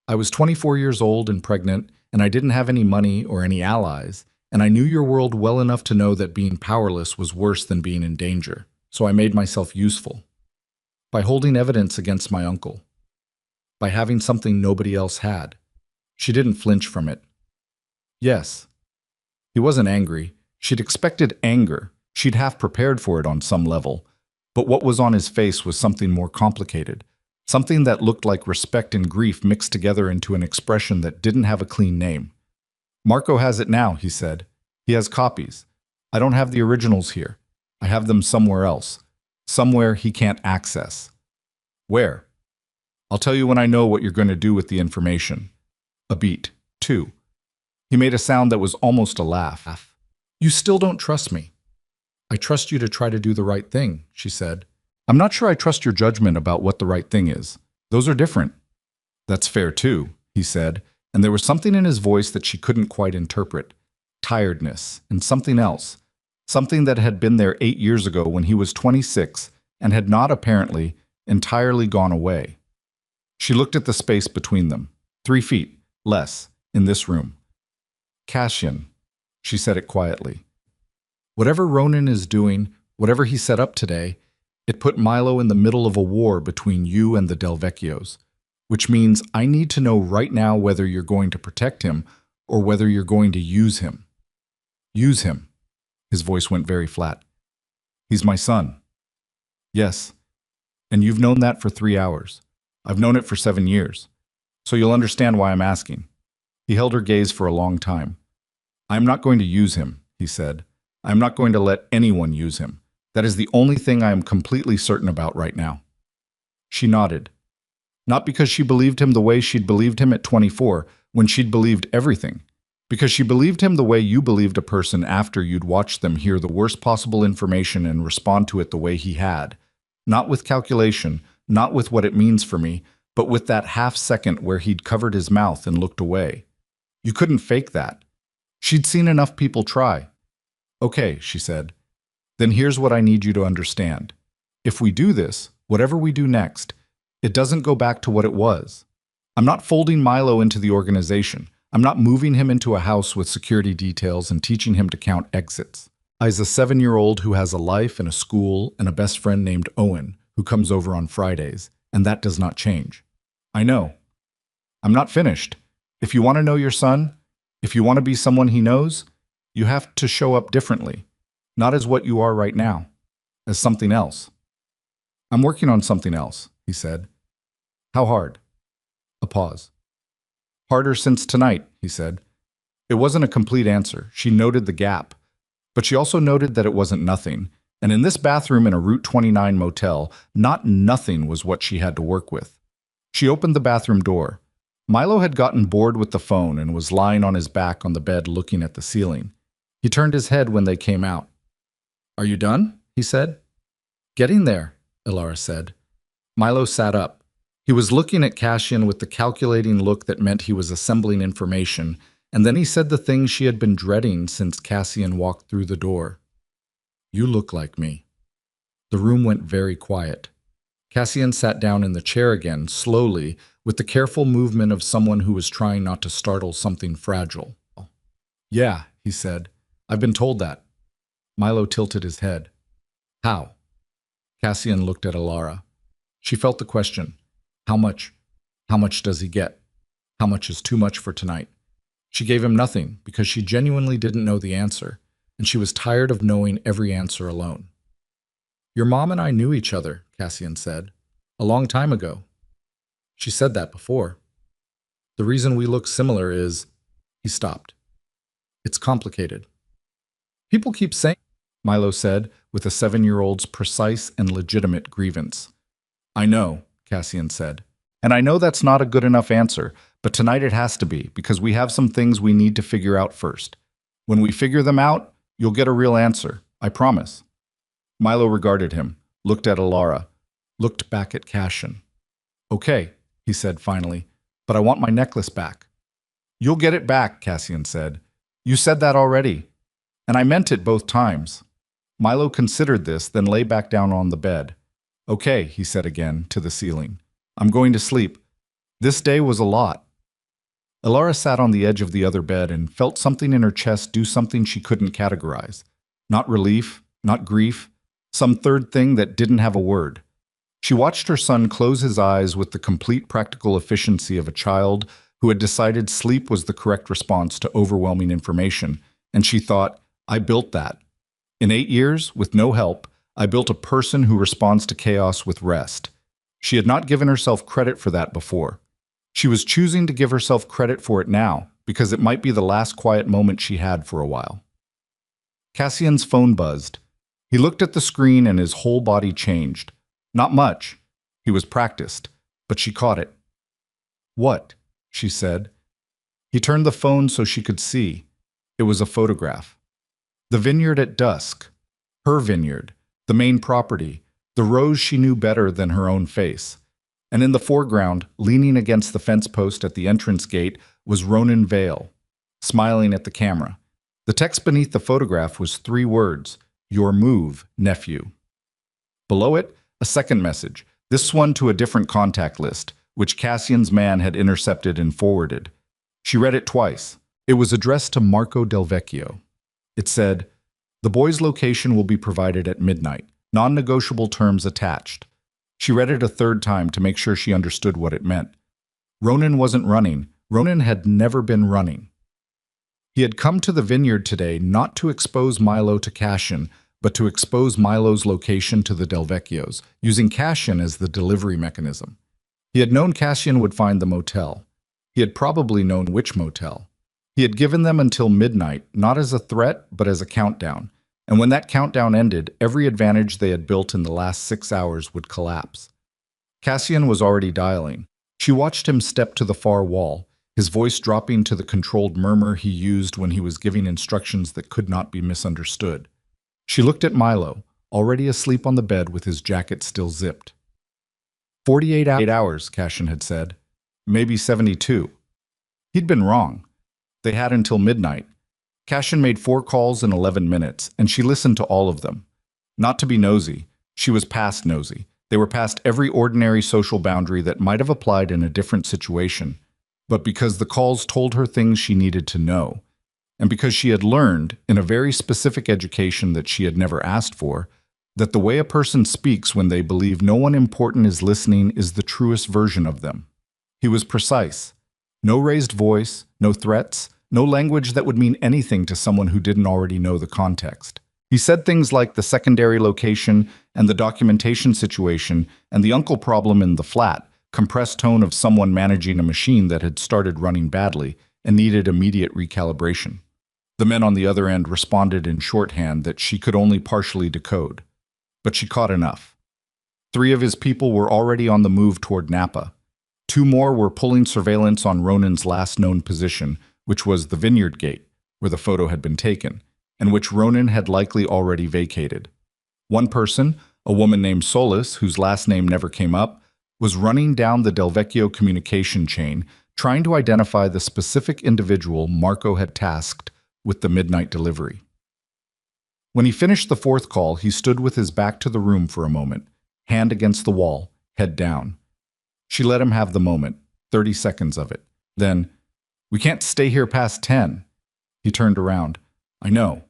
I was 24 years old and pregnant, and I didn't have any money or any allies, and I knew your world well enough to know that being powerless was worse than being in danger, so I made myself useful. By holding evidence against my uncle. By having something nobody else had. She didn't flinch from it. Yes. He wasn't angry. She'd expected anger. She'd half prepared for it on some level. But what was on his face was something more complicated. Something that looked like respect and grief mixed together into an expression that didn't have a clean name. Marco has it now, he said. He has copies. I don't have the originals here. I have them somewhere else. Somewhere he can't access. Where? I'll tell you when I know what you're going to do with the information. A beat. 2. He made a sound that was almost a laugh. You still don't trust me. I trust you to try to do the right thing, she said. I'm not sure I trust your judgment about what the right thing is. Those are different. That's fair too, he said, and there was something in his voice that she couldn't quite interpret. Tiredness, and something else. Something that had been there 8 years ago when he was 26 and had not, apparently, entirely gone away. She looked at the space between them. 3 feet, less, in this room. Cassian, she said it quietly. Whatever Ronan is doing, whatever he set up today, it put Milo in the middle of a war between you and the Delvecchios, which means I need to know right now whether you're going to protect him or whether you're going to use him. Use him. His voice went very flat. He's my son. Yes. And you've known that for 3 hours. I've known it for 7 years. So you'll understand why I'm asking. He held her gaze for a long time. I'm not going to use him, he said. I'm not going to let anyone use him. That is the only thing I am completely certain about right now. She nodded. Not because she believed him the way she'd believed him at 24, when she'd believed everything. Because she believed him the way you believed a person after you'd watched them hear the worst possible information and respond to it the way he had. Not with calculation, not with what it means for me, but with that half second where he'd covered his mouth and looked away. You couldn't fake that. She'd seen enough people try. Okay, she said. Then here's what I need you to understand. If we do this, whatever we do next, it doesn't go back to what it was. I'm not folding Milo into the organization. I'm not moving him into a house with security details and teaching him to count exits. I's a 7-year-old who has a life and a school and a best friend named Owen, who comes over on Fridays, and that does not change. I know. I'm not finished. If you want to know your son, if you want to be someone he knows, you have to show up differently. Not as what you are right now, as something else. I'm working on something else, he said. How hard? A pause. Harder since tonight, he said. It wasn't a complete answer. She noted the gap. But she also noted that it wasn't nothing. And in this bathroom in a Route 29 motel, not nothing was what she had to work with. She opened the bathroom door. Milo had gotten bored with the phone and was lying on his back on the bed looking at the ceiling. He turned his head when they came out. Are you done? He said. Getting there, Elara said. Milo sat up. He was looking at Cassian with the calculating look that meant he was assembling information, and then he said the thing she had been dreading since Cassian walked through the door. "You look like me." The room went very quiet. Cassian sat down in the chair again, slowly, with the careful movement of someone who was trying not to startle something fragile. "Yeah," he said. "I've been told that." Milo tilted his head. "How?" Cassian looked at Alara. She felt the question. How much? How much does he get? How much is too much for tonight? She gave him nothing because she genuinely didn't know the answer, and she was tired of knowing every answer alone. "Your mom and I knew each other," Cassian said. "A long time ago." She said that before. "The reason we look similar is—" He stopped. "It's complicated." "People keep saying," Milo said, with a 7-year-old's precise and legitimate grievance. "I know," Cassian said. "And I know that's not a good enough answer, but tonight it has to be, because we have some things we need to figure out first. When we figure them out, you'll get a real answer, I promise." Milo regarded him, looked at Alara, looked back at Cassian. "Okay," he said finally, "but I want my necklace back." "You'll get it back," Cassian said. "You said that already. And I meant it both times." Milo considered this, then lay back down on the bed. "Okay," he said again, to the ceiling. "I'm going to sleep. This day was a lot." Alara sat on the edge of the other bed and felt something in her chest do something she couldn't categorize. Not relief, not grief, some third thing that didn't have a word. She watched her son close his eyes with the complete practical efficiency of a child who had decided sleep was the correct response to overwhelming information, and she thought, "I built that. In 8 years, with no help, I built a person who responds to chaos with rest." She had not given herself credit for that before. She was choosing to give herself credit for it now, because it might be the last quiet moment she had for a while. Cassian's phone buzzed. He looked at the screen and his whole body changed. Not much. He was practiced, but she caught it. "What?" she said. He turned the phone so she could see. It was a photograph. The vineyard at dusk. Her vineyard. The main property. The rose she knew better than her own face. And in the foreground, leaning against the fence post at the entrance gate, was Ronan Vale, smiling at the camera. The text beneath the photograph was 3 words, "Your move, nephew." Below it, a second message, this one to a different contact list, which Cassian's man had intercepted and forwarded. She read it twice. It was addressed to Marco Del Vecchio. It said, "The boy's location will be provided at midnight. Non-negotiable terms attached." She read it a third time to make sure she understood what it meant. Ronan wasn't running. Ronan had never been running. He had come to the vineyard today not to expose Milo to Cassian, but to expose Milo's location to the Del Vecchios, using Cassian as the delivery mechanism. He had known Cassian would find the motel. He had probably known which motel. He had given them until midnight, not as a threat, but as a countdown. And when that countdown ended, every advantage they had built in the last 6 hours would collapse. Cassian was already dialing. She watched him step to the far wall, his voice dropping to the controlled murmur he used when he was giving instructions that could not be misunderstood. She looked at Milo, already asleep on the bed with his jacket still zipped. 48 hours, Cassian had said. Maybe 72. He'd been wrong. They had until midnight. Cassian made 4 calls in 11 minutes, and she listened to all of them. Not to be nosy. She was past nosy. They were past every ordinary social boundary that might have applied in a different situation, but because the calls told her things she needed to know, and because she had learned, in a very specific education that she had never asked for, that the way a person speaks when they believe no one important is listening is the truest version of them. He was precise. No raised voice, no threats, no language that would mean anything to someone who didn't already know the context. He said things like the secondary location and the documentation situation and the uncle problem in the flat, compressed tone of someone managing a machine that had started running badly and needed immediate recalibration. The men on the other end responded in shorthand that she could only partially decode. But she caught enough. 3 of his people were already on the move toward Napa. 2 more were pulling surveillance on Ronan's last known position, which was the Vineyard Gate, where the photo had been taken, and which Ronan had likely already vacated. One person, a woman named Solis, whose last name never came up, was running down the Del Vecchio communication chain, trying to identify the specific individual Marco had tasked with the midnight delivery. When he finished the fourth call, he stood with his back to the room for a moment, hand against the wall, head down. She let him have the moment, 30 seconds of it. Then, "We can't stay here past 10. He turned around. "I know.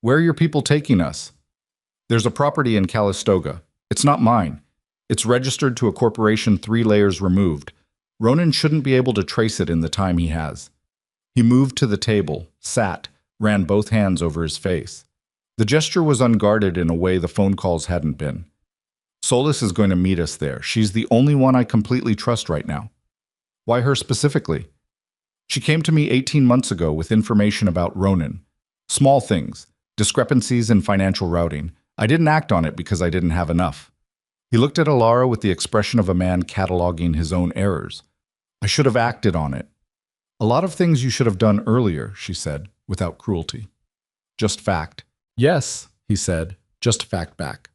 Where are your people taking us?" "There's a property in Calistoga. It's not mine. It's registered to a corporation 3 layers removed. Ronan shouldn't be able to trace it in the time he has." He moved to the table, sat, ran both hands over his face. The gesture was unguarded in a way the phone calls hadn't been. "Solis is going to meet us there. She's the only one I completely trust right now." "Why her specifically?" "She came to me 18 months ago with information about Ronan. Small things, discrepancies in financial routing. I didn't act on it because I didn't have enough." He looked at Alara with the expression of a man cataloging his own errors. "I should have acted on it." "A lot of things you should have done earlier," she said, without cruelty. "Just fact." "Yes," he said, just fact back.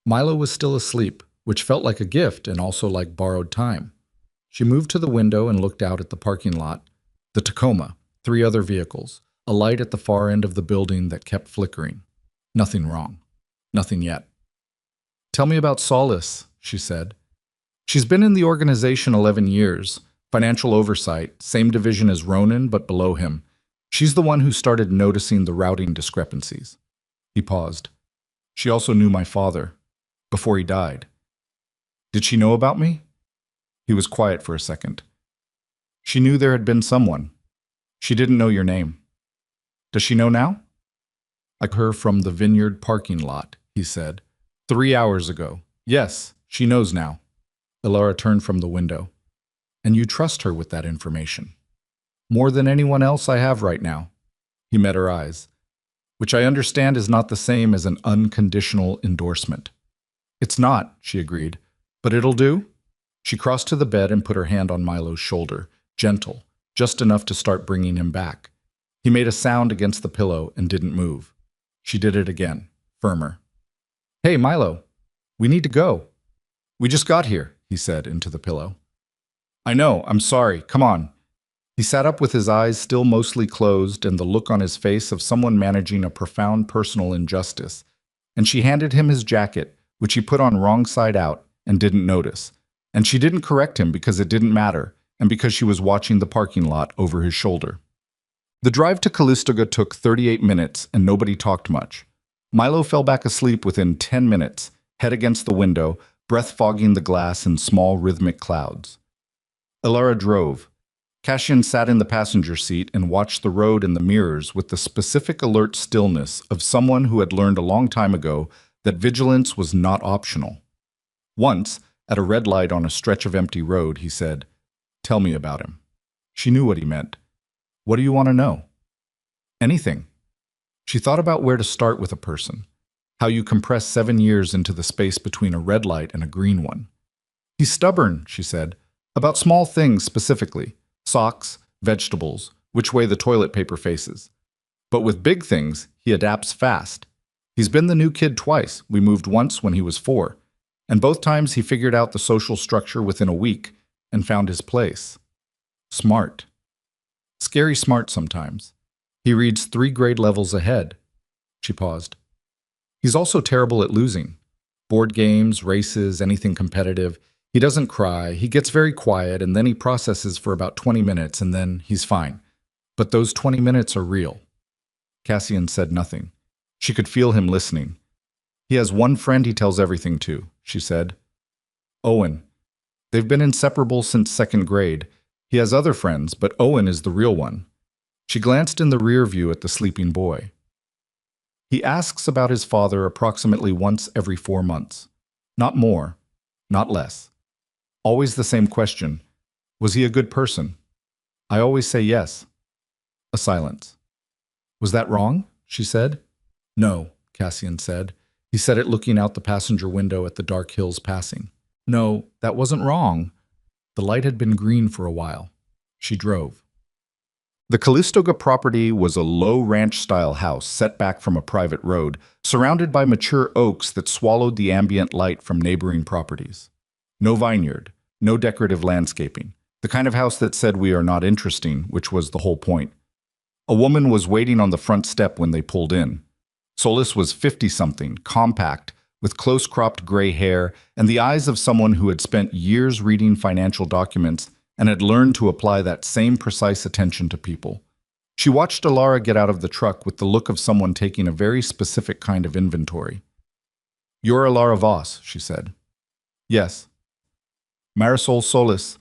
Milo was still asleep, which felt like a gift and also like borrowed time. She moved to the window and looked out at the parking lot. The Tacoma, 3 other vehicles, a light at the far end of the building that kept flickering. Nothing wrong. Nothing yet. "Tell me about Solis," she said. "She's been in the organization 11 years. Financial oversight, same division as Ronan, but below him. She's the one who started noticing the routing discrepancies." He paused. "She also knew my father, before he died." "Did she know about me?" He was quiet for a second. "She knew there had been someone. She didn't know your name." "Does she know now?" "I got her from the Vineyard parking lot," he said. 3 hours ago. Yes, she knows now." Alara turned from the window. "And you trust her with that information?" "More than anyone else I have right now." He met her eyes. "Which I understand is not the same as an unconditional endorsement." "It's not," she agreed. "But it'll do?" She crossed to the bed and put her hand on Milo's shoulder, gentle, just enough to start bringing him back. He made a sound against the pillow and didn't move. She did it again, firmer. "Hey, Milo, we need to go." "We just got here," he said into the pillow. "I know, I'm sorry, come on." He sat up with his eyes still mostly closed and the look on his face of someone managing a profound personal injustice, and she handed him his jacket, which he put on wrong side out and didn't notice. And she didn't correct him because it didn't matter, and because she was watching the parking lot over his shoulder. The drive to Calistoga took 38 minutes, and nobody talked much. Milo fell back asleep within 10 minutes, head against the window, breath fogging the glass in small rhythmic clouds. Alara drove. Cassian sat in the passenger seat and watched the road in the mirrors with the specific alert stillness of someone who had learned a long time ago that vigilance was not optional. Once, at a red light on a stretch of empty road, he said, "Tell me about him." She knew what he meant. "What do you want to know?" "Anything." She thought about where to start with a person, how you compress 7 years into the space between a red light and a green one. "He's stubborn," she said, "about small things specifically. Socks, vegetables, which way the toilet paper faces. But with big things, he adapts fast. He's been the new kid twice. We moved once when he was 4. And both times he figured out the social structure within a week and found his place. Smart. Scary smart sometimes. He reads 3 grade levels ahead." She paused. "He's also terrible at losing. Board games, races, anything competitive. He doesn't cry, he gets very quiet, and then he processes for about 20 minutes, and then he's fine. But those 20 minutes are real." Cassian said nothing. She could feel him listening. "He has one friend he tells everything to," she said. "Owen. They've been inseparable since 2nd grade. He has other friends, but Owen is the real one." She glanced in the rear view at the sleeping boy. "He asks about his father approximately once every 4 months. Not more, not less. Always the same question. Was he a good person? I always say yes." A silence. "Was that wrong?" she said. "No," Cassian said. He said it looking out the passenger window at the dark hills passing. "No, that wasn't wrong." The light had been green for a while. She drove. The Calistoga property was a low ranch-style house set back from a private road, surrounded by mature oaks that swallowed the ambient light from neighboring properties. No vineyard, no decorative landscaping. The kind of house that said we are not interesting, which was the whole point. A woman was waiting on the front step when they pulled in. Solis was 50-something, compact, with close-cropped gray hair and the eyes of someone who had spent years reading financial documents and had learned to apply that same precise attention to people. She watched Alara get out of the truck with the look of someone taking a very specific kind of inventory. "You're Alara Voss," she said. "Yes." "Marisol Solis."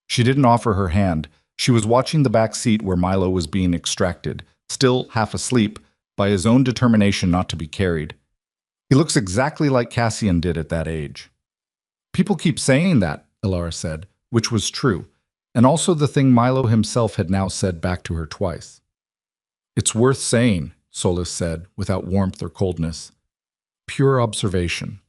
She didn't offer her hand. She was watching the back seat where Milo was being extracted, still half asleep, by his own determination not to be carried. He looks exactly like Cassian did at that age. "People keep saying that," Alara said, which was true, and also the thing Milo himself had now said back to her twice. "It's worth saying," Solis said, without warmth or coldness. "Pure observation.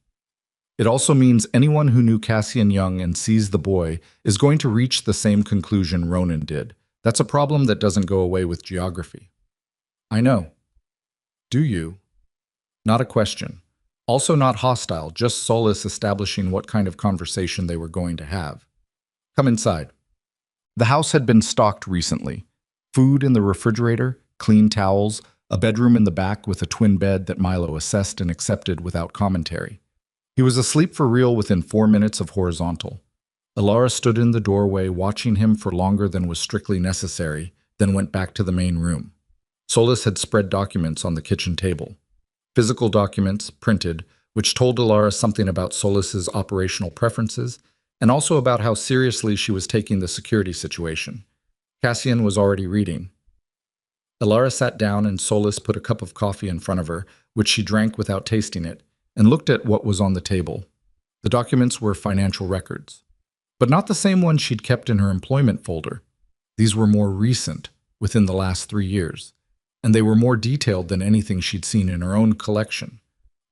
It also means anyone who knew Cassian young and sees the boy is going to reach the same conclusion Ronan did. That's a problem that doesn't go away with geography." "I know." "Do you?" Not a question. Also not hostile, just Solis establishing what kind of conversation they were going to have. "Come inside." The house had been stocked recently. Food in the refrigerator, clean towels, a bedroom in the back with a twin bed that Milo assessed and accepted without commentary. He was asleep for real within 4 minutes of horizontal. Alara stood in the doorway watching him for longer than was strictly necessary, then went back to the main room. Solis had spread documents on the kitchen table. Physical documents, printed, which told Alara something about Solis's operational preferences, and also about how seriously she was taking the security situation. Cassian was already reading. Alara sat down and Solis put a cup of coffee in front of her, which she drank without tasting it, and looked at what was on the table. The documents were financial records, but not the same ones she'd kept in her employment folder. These were more recent, within the last 3 years, and they were more detailed than anything she'd seen in her own collection.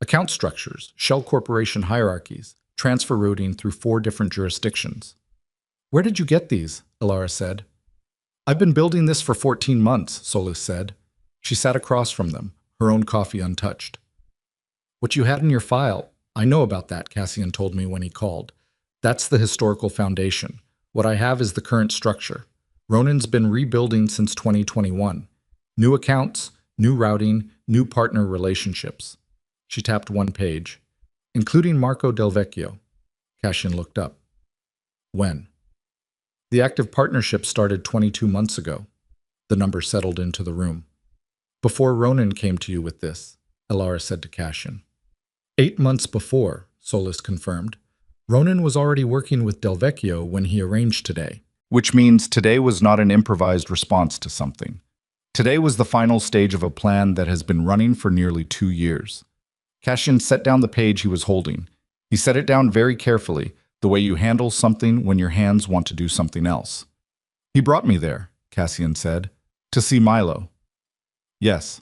Account structures, shell corporation hierarchies, transfer routing through 4 different jurisdictions. "Where did you get these?" Alara said. "I've been building this for 14 months, Solis said. She sat across from them, her own coffee untouched. "What you had in your file, I know about that," Cassian told me when he called. "That's the historical foundation. What I have is the current structure. Ronan's been rebuilding since 2021. New accounts, new routing, new partner relationships." She tapped one page. "Including Marco Del Vecchio." Cassian looked up. "When?" "The active partnership started 22 months ago." The number settled into the room. "Before Ronan came to you with this," Alara said to Cassian. 8 months before, Solis confirmed. "Ronan was already working with Del Vecchio when he arranged today." Which means today was not an improvised response to something. Today was the final stage of a plan that has been running for nearly 2 years. Cassian set down the page he was holding. He set it down very carefully, the way you handle something when your hands want to do something else. "He brought me there," Cassian said, "to see Milo." "Yes."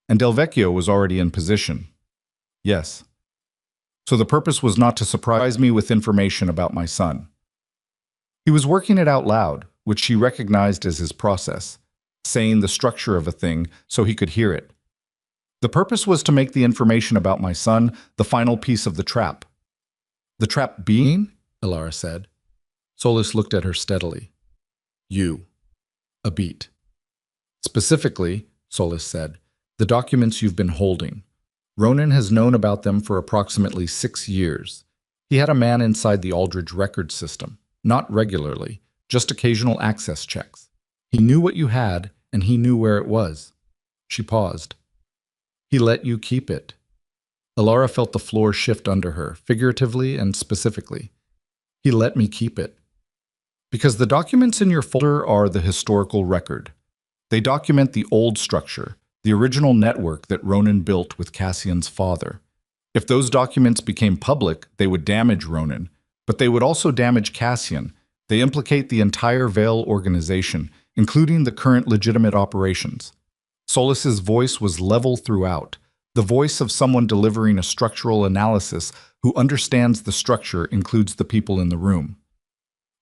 "And Del Vecchio was already in position." "Yes." "So the purpose was not to surprise me with information about my son." He was working it out loud, which she recognized as his process, saying the structure of a thing so he could hear it. "The purpose was to make the information about my son the final piece of the trap." "The trap being?" Alara said. Solis looked at her steadily. "You." A beat. "Specifically," Solis said, "the documents you've been holding. Ronan has known about them for approximately 6 years. He had a man inside the Aldridge record system, not regularly, just occasional access checks. He knew what you had, and he knew where it was." She paused. "He let you keep it." Alara felt the floor shift under her, figuratively and specifically. "He let me keep it." "Because the documents in your folder are the historical record. They document the old structure, the original network that Ronan built with Cassian's father. If those documents became public, they would damage Ronan, but they would also damage Cassian. They implicate the entire Vale organization, including the current legitimate operations." Solis's voice was level throughout, the voice of someone delivering a structural analysis who understands the structure includes the people in the room.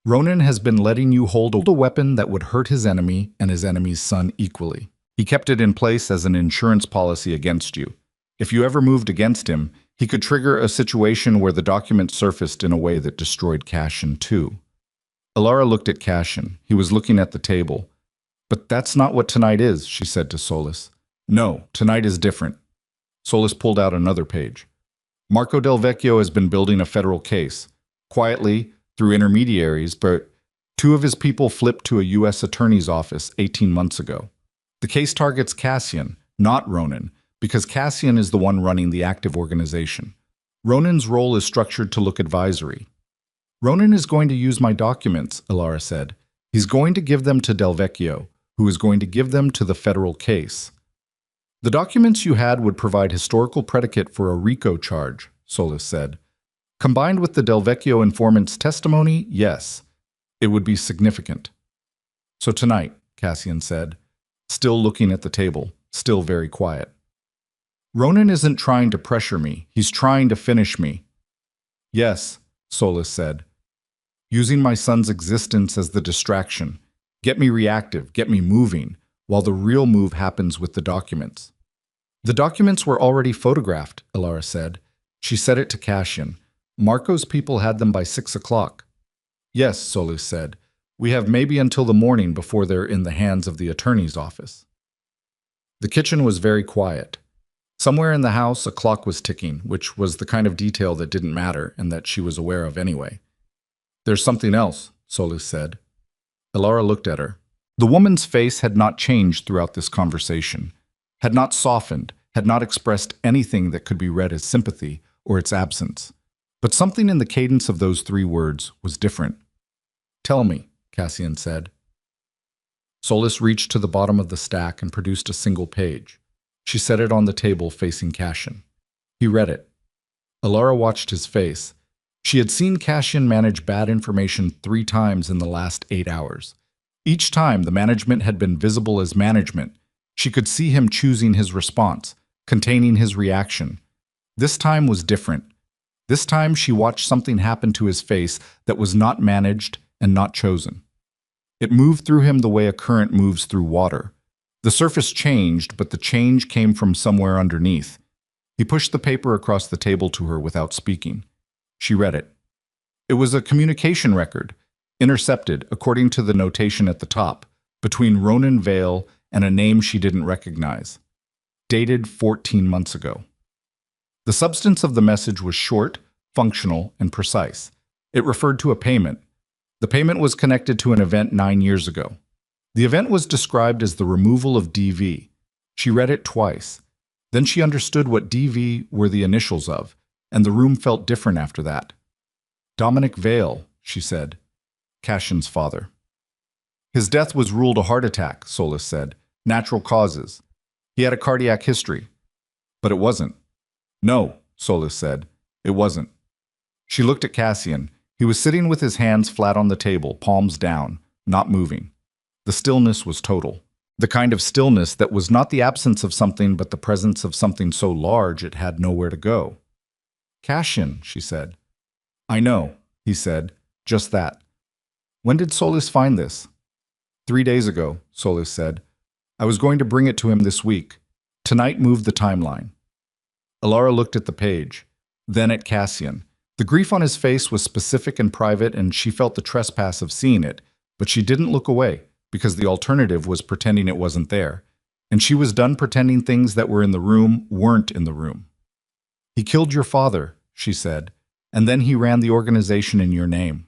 "Ronan has been letting you hold a weapon that would hurt his enemy and his enemy's son equally. He kept it in place as an insurance policy against you. If you ever moved against him, He could trigger a situation where the document surfaced in a way that destroyed Cassian too. Alara looked at Cassian. He was looking at the table. "But that's not what tonight is," she said to Solis. "No, tonight is different." Solis pulled out another page. "Marco Del Vecchio has been building a federal case. Quietly, through intermediaries, but two of his people flipped to a U.S. attorney's office 18 months ago. The case targets Cassian, not Ronan, because Cassian is the one running the active organization. Ronan's role is structured to look advisory. Ronan is going to use my documents," Alara said. "He's going to give them to Del Vecchio, who is going to give them to the federal case." "The documents you had would provide historical predicate for a RICO charge," Solis said. "Combined with the Del Vecchio informant's testimony, yes, it would be significant." "So tonight," Cassian said, still looking at the table, still very quiet. "Ronan isn't trying to pressure me, he's trying to finish me." "Yes," Solis said. "Using my son's existence as the distraction. Get me reactive, get me moving, while the real move happens with the documents." "The documents were already photographed," Alara said. She said it to Cassian. "Marco's people had them by 6 o'clock." "Yes," Solis said. "We have maybe until the morning before they're in the hands of the attorney's office." The kitchen was very quiet. Somewhere in the house, a clock was ticking, which was the kind of detail that didn't matter and that she was aware of anyway. "There's something else," Solis said. Alara looked at her. The woman's face had not changed throughout this conversation, had not softened, had not expressed anything that could be read as sympathy or its absence. But something in the cadence of those 3 words was different. "Tell me," Cassian said. Solis reached to the bottom of the stack and produced a single page. She set it on the table facing Cassian. He read it. Alara watched his face. She had seen Cassian manage bad information 3 times in the last 8 hours. Each time, the management had been visible as management. She could see him choosing his response, containing his reaction. This time was different. This time, she watched something happen to his face that was not managed and not chosen. It moved through him the way a current moves through water. The surface changed, but the change came from somewhere underneath. He pushed the paper across the table to her without speaking. She read it. It was a communication record, intercepted, according to the notation at the top, between Ronan Vale and a name she didn't recognize. Dated 14 months ago. The substance of the message was short, functional, and precise. It referred to a payment. The payment was connected to an event 9 years ago. The event was described as the removal of DV. She read it twice. Then she understood what DV were the initials of, and the room felt different after that. "Dominic Vale," she said. Cassian's father. "His death was ruled a heart attack," Solis said. "Natural causes. He had a cardiac history." "But it wasn't." "No," Solis said. "It wasn't." She looked at Cassian. He was sitting with his hands flat on the table, palms down, not moving. The stillness was total. The kind of stillness that was not the absence of something but the presence of something so large it had nowhere to go. "Cassian," she said. "I know," he said. "Just that." "When did Solis find this?" 3 days ago, Solis said. "I was going to bring it to him this week. Tonight moved the timeline." Alara looked at the page, then at Cassian. The grief on his face was specific and private, and she felt the trespass of seeing it, but she didn't look away, because the alternative was pretending it wasn't there, and she was done pretending things that were in the room weren't in the room. "He killed your father," she said, "and then he ran the organization in your name."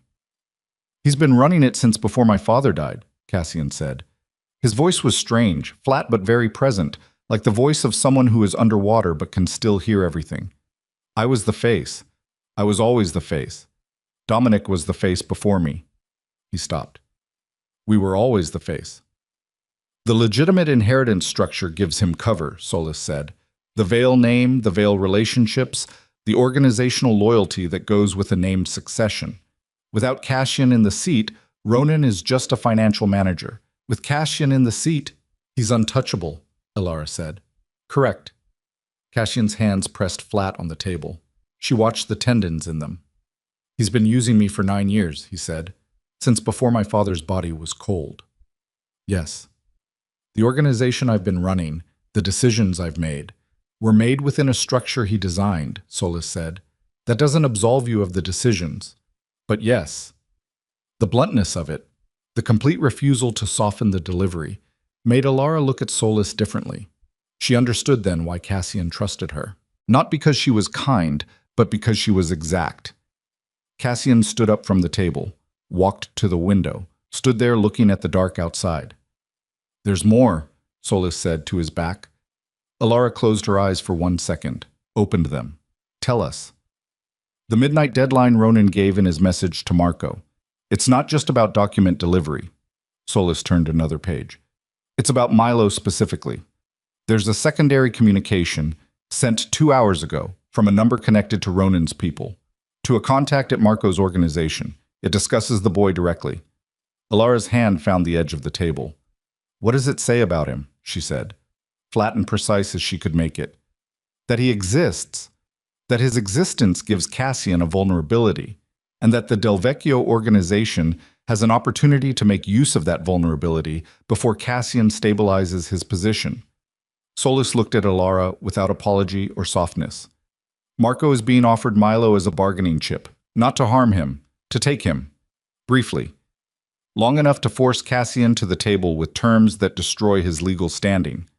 "He's been running it since before my father died," Cassian said. His voice was strange, flat but very present, like the voice of someone who is underwater but can still hear everything. "I was the face. I was always the face. Dominic was the face before me." He stopped. "We were always the face." "The legitimate inheritance structure gives him cover," Solis said. "The Vale name, the Vale relationships, the organizational loyalty that goes with a named succession. Without Cassian in the seat, Ronan is just a financial manager. With Cassian in the seat, he's untouchable," Alara said. "Correct." Cassian's hands pressed flat on the table. She watched the tendons in them. "He's been using me for 9 years," he said, "since before my father's body was cold." "Yes. The organization I've been running, the decisions I've made, were made within a structure he designed, Solis said. That doesn't absolve you of the decisions. But yes, the bluntness of it, the complete refusal to soften the delivery, made Alara look at Solis differently. She understood then why Cassian trusted her. Not because she was kind, but because she was exact. Cassian stood up from the table, walked to the window, stood there looking at the dark outside. There's more, Solis said to his back. Alara closed her eyes for 1 second, opened them. Tell us. The midnight deadline Ronan gave in his message to Marco. It's not just about document delivery. Solis turned another page. It's about Milo specifically. There's a secondary communication sent 2 hours ago from a number connected to Ronan's people, to a contact at Marco's organization. It discusses the boy directly. Alara's hand found the edge of the table. What does it say about him? She said, flat and precise as she could make it. That he exists, that his existence gives Cassian a vulnerability, and that the Del Vecchio organization has an opportunity to make use of that vulnerability before Cassian stabilizes his position. Solis looked at Alara without apology or softness. Marco is being offered Milo as a bargaining chip, not to harm him, to take him. Briefly. Long enough to force Cassian to the table with terms that destroy his legal standing.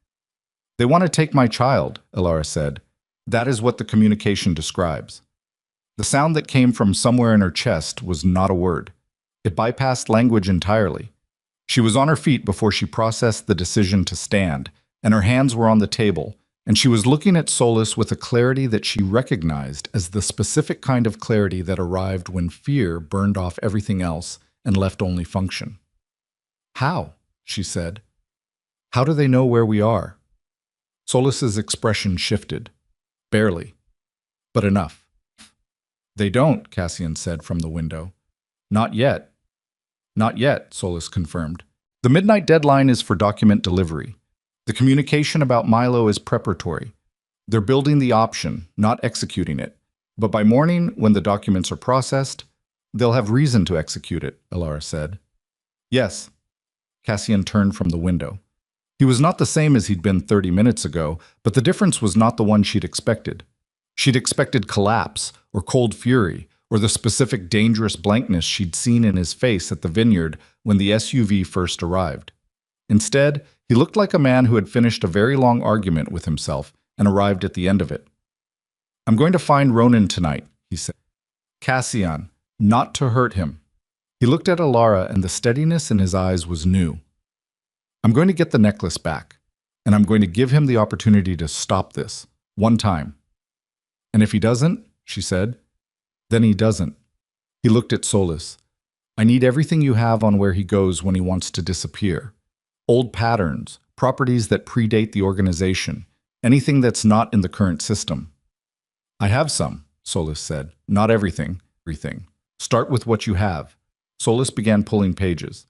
They want to take my child, Alara said. That is what the communication describes. The sound that came from somewhere in her chest was not a word. It bypassed language entirely. She was on her feet before she processed the decision to stand, and her hands were on the table, and she was looking at Solis with a clarity that she recognized as the specific kind of clarity that arrived when fear burned off everything else and left only function. How? She said. How do they know where we are? Solis's expression shifted. Barely. But enough. They don't, Cassian said from the window. Not yet. Not yet, Solis confirmed. The midnight deadline is for document delivery. The communication about Milo is preparatory. They're building the option, not executing it. But by morning, when the documents are processed, they'll have reason to execute it, Alara said. Yes. Cassian turned from the window. He was not the same as he'd been 30 minutes ago, but the difference was not the one she'd expected. She'd expected collapse, or cold fury, or the specific dangerous blankness she'd seen in his face at the Vineyard when the SUV first arrived. Instead, he looked like a man who had finished a very long argument with himself and arrived at the end of it. I'm going to find Ronan tonight, he said. Cassian, not to hurt him. He looked at Alara and the steadiness in his eyes was new. I'm going to get the necklace back, and I'm going to give him the opportunity to stop this, one time. And if he doesn't, she said, then he doesn't. He looked at Solis. I need everything you have on where he goes when he wants to disappear. Old patterns, properties that predate the organization, anything that's not in the current system. I have some, Solis said. Not everything. Start with what you have. Solis began pulling pages.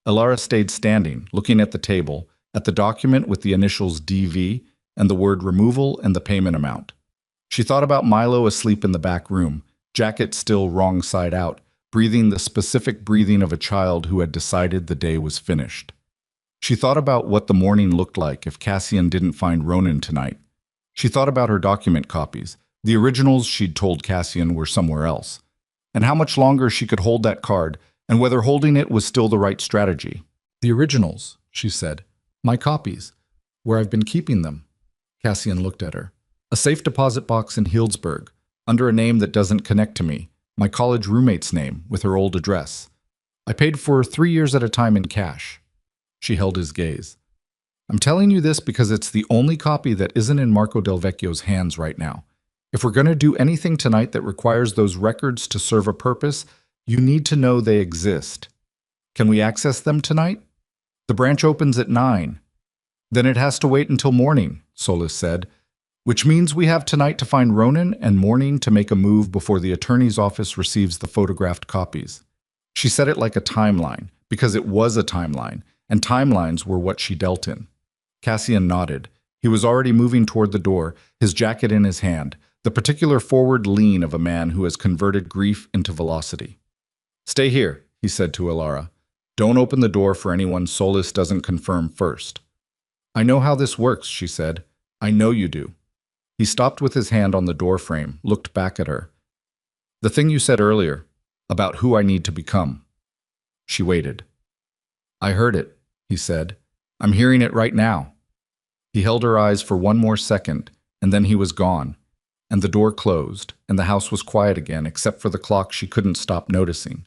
Alara stayed standing, looking at the table, at the document with the initials DV and the word removal and the payment amount. She thought about Milo asleep in the back room, jacket still wrong side out, breathing the specific breathing of a child who had decided the day was finished. She thought about what the morning looked like if Cassian didn't find Ronan tonight. She thought about her document copies, the originals she'd told Cassian were somewhere else, and how much longer she could hold that card, and whether holding it was still the right strategy. The originals, she said. My copies. Where I've been keeping them. Cassian looked at her. A safe deposit box in Healdsburg, under a name that doesn't connect to me, my college roommate's name, with her old address. I paid for 3 years at a time in cash. She held his gaze. I'm telling you this because it's the only copy that isn't in Marco Del Vecchio's hands right now. If we're going to do anything tonight that requires those records to serve a purpose, you need to know they exist. Can we access them tonight? The branch opens at 9. Then it has to wait until morning, Solis said, which means we have tonight to find Ronan and morning to make a move before the attorney's office receives the photographed copies. She said it like a timeline, because it was a timeline, and timelines were what she dealt in. Cassian nodded. He was already moving toward the door, his jacket in his hand, the particular forward lean of a man who has converted grief into velocity. Stay here, he said to Alara. Don't open the door for anyone Solis doesn't confirm first. I know how this works, she said. I know you do. He stopped with his hand on the doorframe, looked back at her. "The thing you said earlier, about who I need to become." She waited. "I heard it," he said. "I'm hearing it right now." He held her eyes for one more second, and then he was gone, and the door closed, and the house was quiet again, except for the clock she couldn't stop noticing.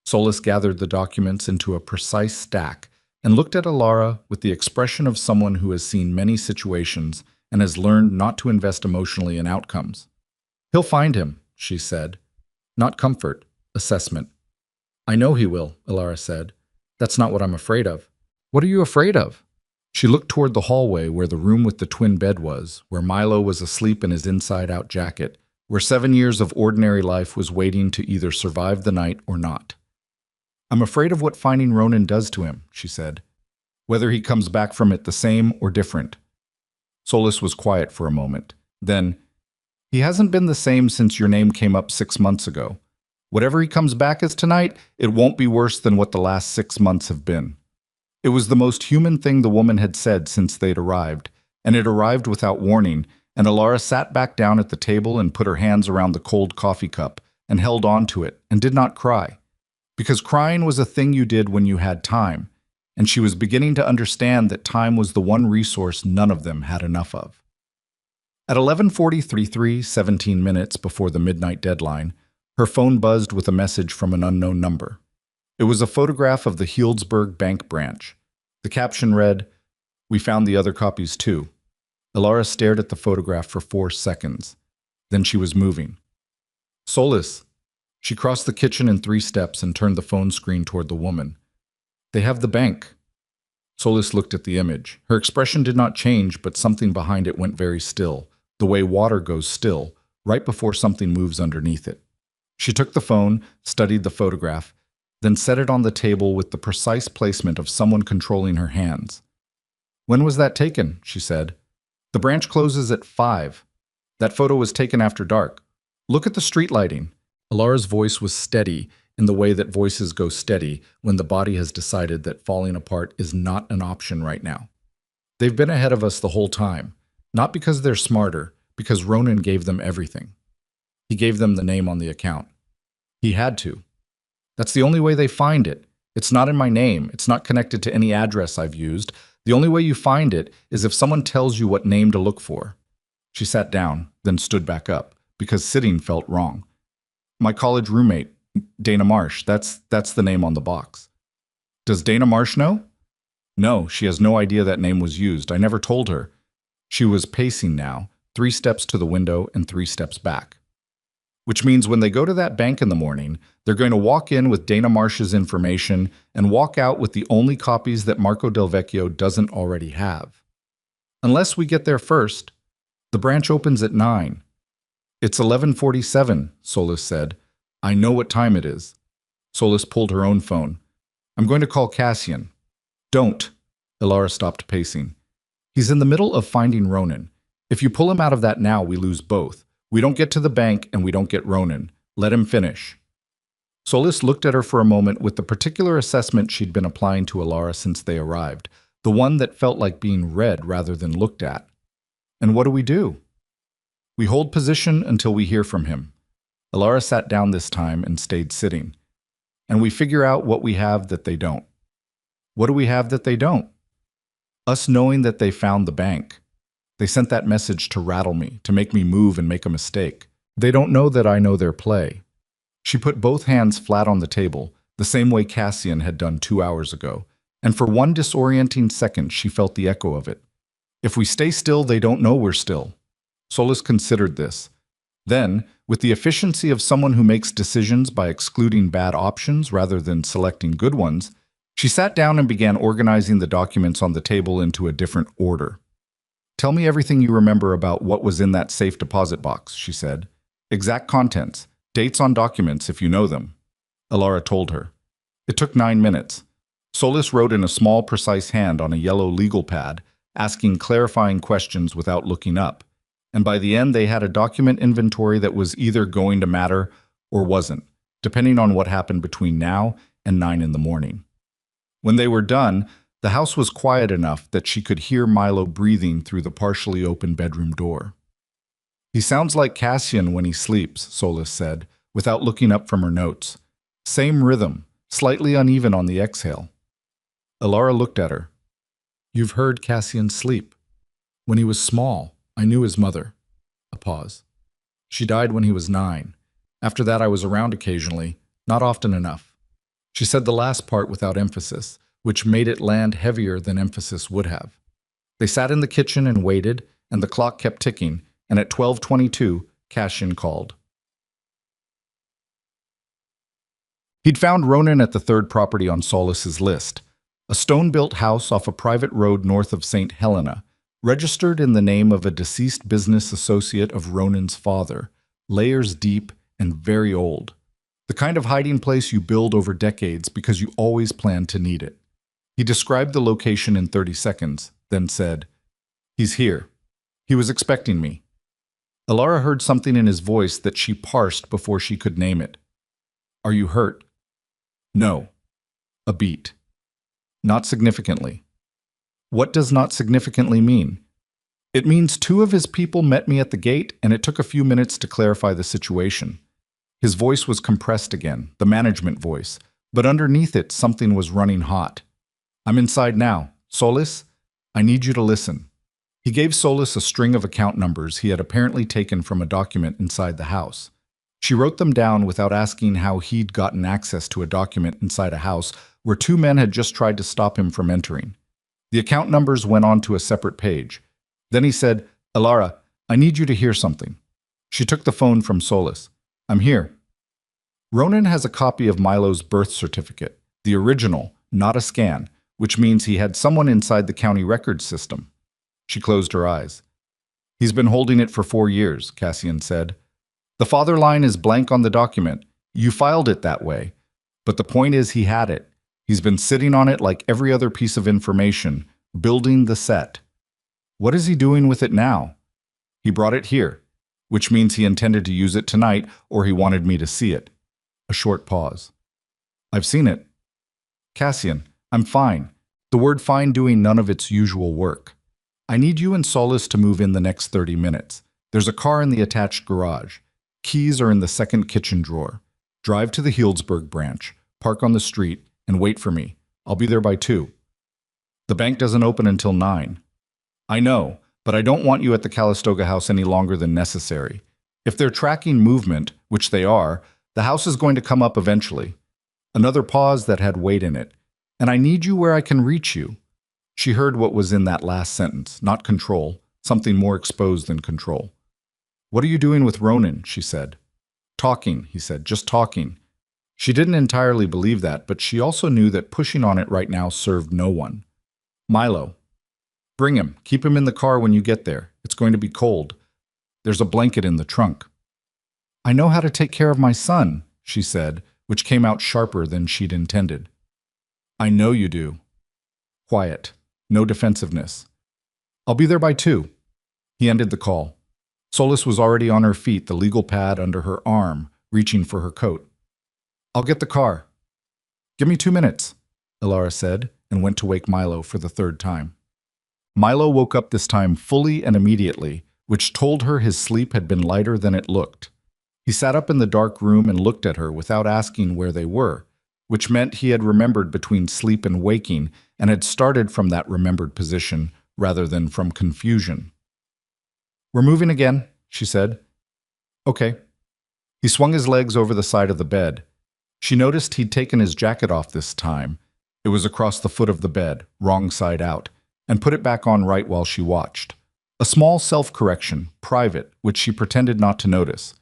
Solis gathered the documents into a precise stack and looked at Alara with the expression of someone who has seen many situations and has learned not to invest emotionally in outcomes. "He'll find him," she said. "Not comfort, assessment." "I know he will," Alara said. "That's not what I'm afraid of." "What are you afraid of?" She looked toward the hallway where the room with the twin bed was, where Milo was asleep in his inside-out jacket, where 7 years of ordinary life was waiting to either survive the night or not. "I'm afraid of what finding Ronan does to him," she said. "Whether he comes back from it the same or different." Solis was quiet for a moment. Then, "He hasn't been the same since your name came up 6 months ago. Whatever he comes back as tonight, it won't be worse than what the last 6 months have been." It was the most human thing the woman had said since they'd arrived, and it arrived without warning, and Alara sat back down at the table and put her hands around the cold coffee cup and held on to it and did not cry. Because crying was a thing you did when you had time, and she was beginning to understand that time was the one resource none of them had enough of. At 11:43, 17 minutes before the midnight deadline, her phone buzzed with a message from an unknown number. It was a photograph of the Healdsburg bank branch. The caption read, "We found the other copies too." Alara stared at the photograph for 4 seconds. Then she was moving. "Solis." She crossed the kitchen in 3 steps and turned the phone screen toward the woman. "They have the bank." Solis looked at the image. Her expression did not change, but something behind it went very still, the way water goes still, right before something moves underneath it. She took the phone, studied the photograph, then set it on the table with the precise placement of someone controlling her hands. "When was that taken?" she said. "The branch closes at 5. That photo was taken after dark. Look at the street lighting." Alara's voice was steady in the way that voices go steady when the body has decided that falling apart is not an option right now. "They've been ahead of us the whole time, not because they're smarter, because Ronan gave them everything. He gave them the name on the account. He had to. That's the only way they find it. It's not in my name. It's not connected to any address I've used. The only way you find it is if someone tells you what name to look for." She sat down, then stood back up, because sitting felt wrong. "My college roommate, Dana Marsh, that's the name on the box." "Does Dana Marsh know?" "No, she has no idea that name was used. I never told her." She was pacing now, 3 steps to the window and 3 steps back. "Which means when they go to that bank in the morning, they're going to walk in with Dana Marsh's information and walk out with the only copies that Marco Del Vecchio doesn't already have. Unless we get there first. The branch opens at 9. "It's 11:47, Solis said. "I know what time it is." Solis pulled her own phone. "I'm going to call Cassian." "Don't." Alara stopped pacing. "He's in the middle of finding Ronan. If you pull him out of that now, we lose both. We don't get to the bank and we don't get Ronan. Let him finish." Solis looked at her for a moment with the particular assessment she'd been applying to Alara since they arrived, the one that felt like being read rather than looked at. "And what do we do?" "We hold position until we hear from him." Alara sat down this time and stayed sitting. "And we figure out what we have that they don't." "What do we have that they don't?" "Us knowing that they found the bank. They sent that message to rattle me, to make me move and make a mistake. They don't know that I know their play." She put both hands flat on the table, the same way Cassian had done 2 hours ago, and for one disorienting second she felt the echo of it. "If we stay still, they don't know we're still." Solis considered this. Then, with the efficiency of someone who makes decisions by excluding bad options rather than selecting good ones, she sat down and began organizing the documents on the table into a different order. "Tell me everything you remember about what was in that safe deposit box," she said. "Exact contents, dates on documents if you know them." Alara told her. It took 9 minutes. Solis wrote in a small, precise hand on a yellow legal pad, asking clarifying questions without looking up. And by the end, they had a document inventory that was either going to matter or wasn't, depending on what happened between now and 9 in the morning. When they were done, the house was quiet enough that she could hear Milo breathing through the partially open bedroom door. He sounds like Cassian when he sleeps, Solis said, without looking up from her notes. Same rhythm, slightly uneven on the exhale. Alara looked at her. You've heard Cassian sleep. When he was small, I knew his mother. A pause. She died when he was 9. After that, I was around occasionally, not often enough. She said the last part without emphasis, which made it land heavier than emphasis would have. They sat in the kitchen and waited, and the clock kept ticking, and at 12:22, Cassian called. He'd found Ronan at the third property on Solis's list, a stone-built house off a private road north of St. Helena, registered in the name of a deceased business associate of Ronan's father, layers deep and very old. The kind of hiding place you build over decades because you always plan to need it. He described the location in 30 seconds, then said, "He's here. He was expecting me." Alara heard something in his voice that she parsed before she could name it. "Are you hurt?" "No." A beat. "Not significantly." What does not significantly mean? It means 2 of his people met me at the gate, and it took a few minutes to clarify the situation. His voice was compressed again, the management voice, but underneath it something was running hot. "I'm inside now. Solis, I need you to listen." He gave Solis a string of account numbers he had apparently taken from a document inside the house. She wrote them down without asking how he'd gotten access to a document inside a house where 2 men had just tried to stop him from entering. The account numbers went on to a separate page. Then he said, "Alara, I need you to hear something." She took the phone from Solis. "I'm here." Ronan has a copy of Milo's birth certificate, the original, not a scan, which means he had someone inside the county records system. She closed her eyes. "He's been holding it for 4 years, Cassian said. "The father line is blank on the document. You filed it that way. But the point is he had it. He's been sitting on it like every other piece of information, building the set. What is he doing with it now? He brought it here, which means he intended to use it tonight or he wanted me to see it." A short pause. "I've seen it." "Cassian, I'm fine. The word fine doing none of its usual work. I need you and Solis to move in the next 30 minutes. There's a car in the attached garage. Keys are in the second kitchen drawer. Drive to the Healdsburg branch, park on the street, and wait for me. I'll be there by 2. The bank doesn't open until 9. I know, but I don't want you at the Calistoga house any longer than necessary. If they're tracking movement, which they are, the house is going to come up eventually." Another pause that had weight in it. "And I need you where I can reach you." She heard what was in that last sentence, not control, something more exposed than control. "What are you doing with Ronan?" she said. "Talking," he said, "just talking." She didn't entirely believe that, but she also knew that pushing on it right now served no one. "Milo. Bring him. Keep him in the car when you get there. It's going to be cold. There's a blanket in the trunk." "I know how to take care of my son," she said, which came out sharper than she'd intended. "I know you do." Quiet. No defensiveness. "I'll be there by 2. He ended the call. Solis was already on her feet, the legal pad under her arm, reaching for her coat. "I'll get the car." "Give me 2 minutes," Alara said, and went to wake Milo for the 3rd time. Milo woke up this time fully and immediately, which told her his sleep had been lighter than it looked. He sat up in the dark room and looked at her without asking where they were, which meant he had remembered between sleep and waking and had started from that remembered position rather than from confusion. "We're moving again," she said. "Okay." He swung his legs over the side of the bed. She noticed he'd taken his jacket off this time. It was across the foot of the bed, wrong side out, and put it back on right while she watched. A small self-correction, private, which she pretended not to notice.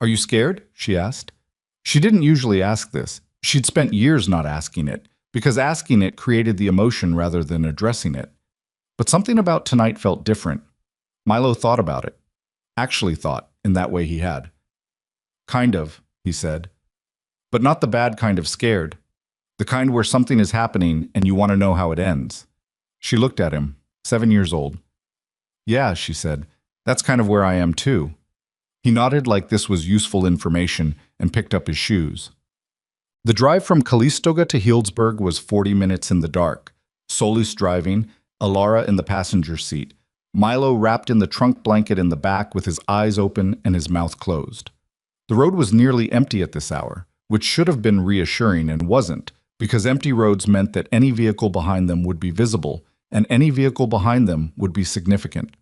"Are you scared?" she asked. She didn't usually ask this. She'd spent years not asking it, because asking it created the emotion rather than addressing it. But something about tonight felt different. Milo thought about it. Actually thought, in that way he had. "Kind of," he said. "But not the bad kind of scared. The kind where something is happening and you want to know how it ends." She looked at him, 7 years old. "Yeah," she said, "that's kind of where I am too." He nodded like this was useful information and picked up his shoes. The drive from Calistoga to Healdsburg was 40 minutes in the dark. Solis driving, Alara in the passenger seat. Milo wrapped in the trunk blanket in the back with his eyes open and his mouth closed. The road was nearly empty at this hour, which should have been reassuring and wasn't, because empty roads meant that any vehicle behind them would be visible, and any vehicle behind them would be significant.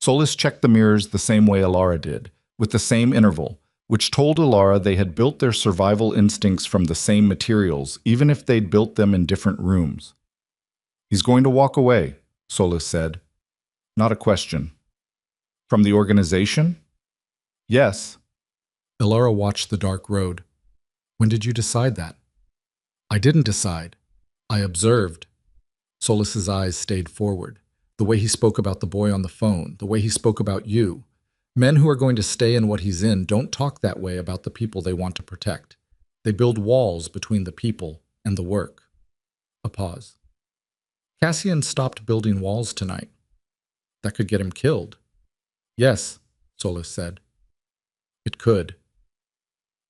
Solis checked the mirrors the same way Alara did, with the same interval, which told Alara they had built their survival instincts from the same materials, even if they'd built them in different rooms. "He's going to walk away," Solis said. "Not a question." "From the organization?" "Yes." Alara watched the dark road. "When did you decide that?" "I didn't decide. I observed." Solis's eyes stayed forward. The way he spoke about the boy on the phone, the way he spoke about you. Men who are going to stay in what he's in don't talk that way about the people they want to protect. They build walls between the people and the work. A pause. "Cassian stopped building walls tonight. That could get him killed." "Yes," Solis said. "It could."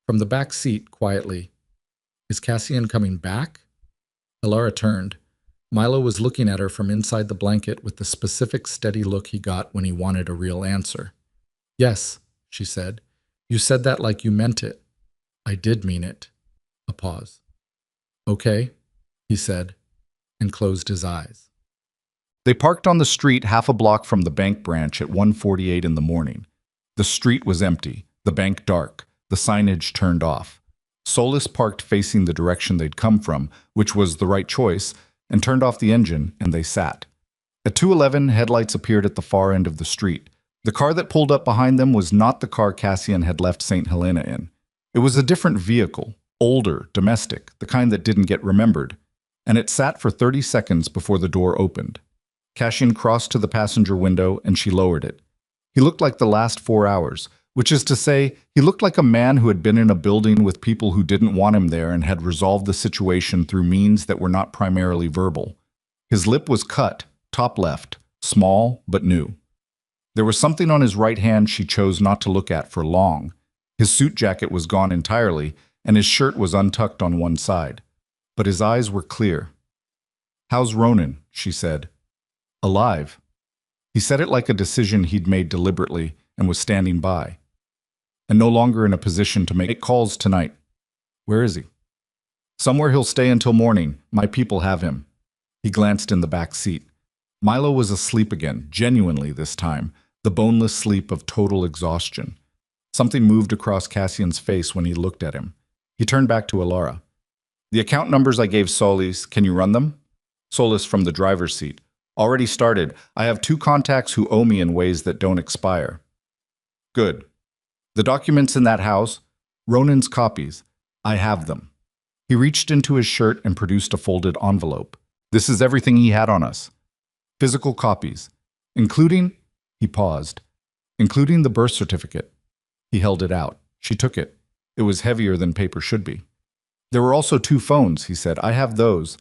From the back seat, quietly, "Is Cassian coming back?" Alara turned. Milo was looking at her from inside the blanket with the specific steady look he got when he wanted a real answer. "Yes," she said. "You said that like you meant it." "I did mean it." A pause. "Okay," he said, and closed his eyes. They parked on the street half a block from the bank branch at 1:48 in the morning. The street was empty, the bank dark, the signage turned off. Solis parked facing the direction they'd come from, which was the right choice, and turned off the engine, and they sat. At 2:11, headlights appeared at the far end of the street. The car that pulled up behind them was not the car Cassian had left St. Helena in. It was a different vehicle, older, domestic, the kind that didn't get remembered, and it sat for 30 seconds before the door opened. Cassian crossed to the passenger window, and she lowered it. He looked like the last 4 hours, which is to say, he looked like a man who had been in a building with people who didn't want him there and had resolved the situation through means that were not primarily verbal. His lip was cut, top left, small but new. There was something on his right hand she chose not to look at for long. His suit jacket was gone entirely, and his shirt was untucked on one side. But his eyes were clear. "How's Ronan?" she said. "Alive." He said it like a decision he'd made deliberately and was standing by. "And no longer in a position to make calls tonight." "Where is he?" "Somewhere he'll stay until morning. My people have him." He glanced in the back seat. Milo was asleep again, genuinely this time, the boneless sleep of total exhaustion. Something moved across Cassian's face when he looked at him. He turned back to Alara. "The account numbers I gave Solis, can you run them?" Solis from the driver's seat. "Already started. I have 2 contacts who owe me in ways that don't expire." "Good. The documents in that house, Ronan's copies, I have them." He reached into his shirt and produced a folded envelope. "This is everything he had on us. Physical copies, including," he paused, "including the birth certificate." He held it out. She took it. It was heavier than paper should be. "There were also 2 phones," he said. "I have those.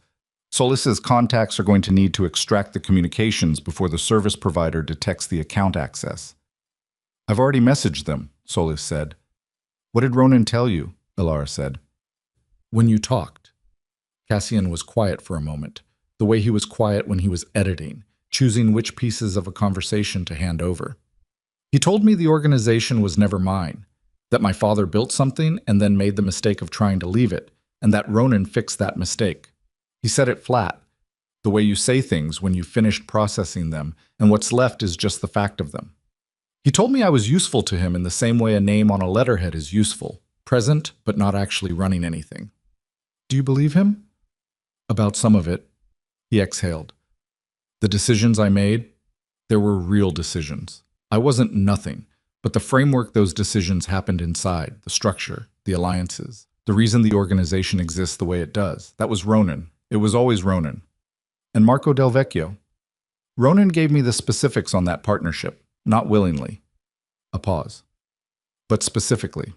Solis's contacts are going to need to extract the communications before the service provider detects the account access." "I've already messaged them," Solis said. "What did Ronan tell you?" Alara said. "When you talked." Cassian was quiet for a moment, the way he was quiet when he was editing, choosing which pieces of a conversation to hand over. "He told me the organization was never mine, that my father built something and then made the mistake of trying to leave it, and that Ronan fixed that mistake. He said it flat, the way you say things when you've finished processing them, and what's left is just the fact of them. He told me I was useful to him in the same way a name on a letterhead is useful, present but not actually running anything." "Do you believe him?" "About some of it." He exhaled. "The decisions I made, there were real decisions. I wasn't nothing, but the framework those decisions happened inside, the structure, the alliances, the reason the organization exists the way it does. That was Ronan. It was always Ronan. And Marco Del Vecchio. Ronan gave me the specifics on that partnership, not willingly." A pause. "But specifically."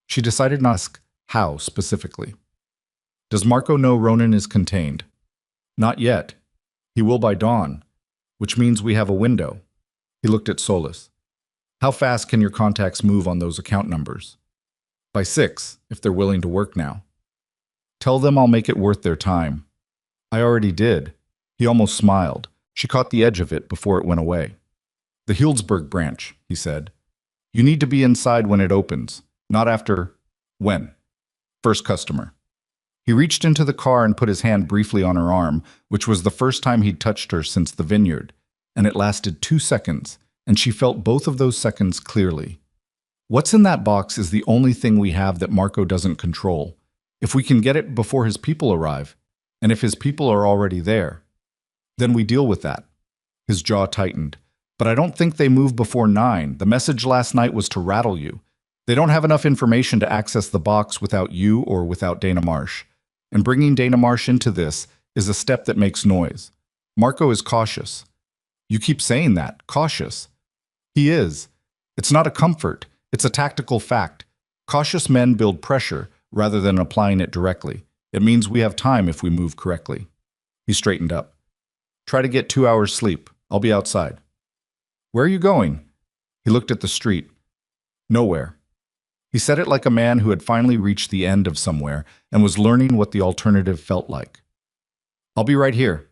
She decided not to ask how specifically. "Does Marco know Ronan is contained?" "Not yet. He will by dawn, which means we have a window." He looked at Solis. "How fast can your contacts move on those account numbers?" "By 6, if they're willing to work now." "Tell them I'll make it worth their time." "I already did." He almost smiled. She caught the edge of it before it went away. The Healdsburg branch, he said. You need to be inside when it opens, not after. When? First customer. He reached into the car and put his hand briefly on her arm, which was the first time he'd touched her since the Vineyard, and it lasted 2 seconds, and she felt both of those seconds clearly. What's in that box is the only thing we have that Marco doesn't control. If we can get it before his people arrive, and if his people are already there, then we deal with that. His jaw tightened. But I don't think they move before 9. The message last night was to rattle you. They don't have enough information to access the box without you or without Dana Marsh. And bringing Dana Marsh into this is a step that makes noise. Marco is cautious. You keep saying that, cautious. He is. It's not a comfort. It's a tactical fact. Cautious men build pressure rather than applying it directly. It means we have time if we move correctly. He straightened up. Try to get 2 hours sleep. I'll be outside. Where are you going? He looked at the street. Nowhere. He said it like a man who had finally reached the end of somewhere and was learning what the alternative felt like. I'll be right here.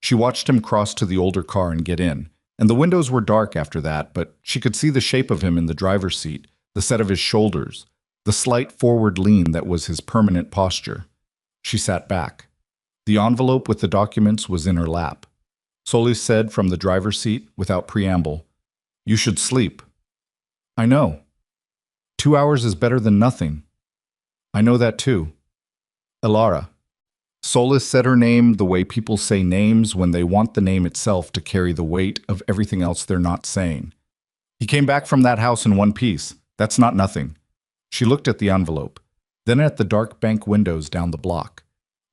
She watched him cross to the older car and get in, and the windows were dark after that, but she could see the shape of him in the driver's seat, the set of his shoulders, the slight forward lean that was his permanent posture. She sat back. The envelope with the documents was in her lap. Solis said from the driver's seat, without preamble, You should sleep. I know. 2 hours is better than nothing. I know that too. Elara. Solis said her name the way people say names when they want the name itself to carry the weight of everything else they're not saying. He came back from that house in one piece. That's not nothing. She looked at the envelope, then at the dark bank windows down the block,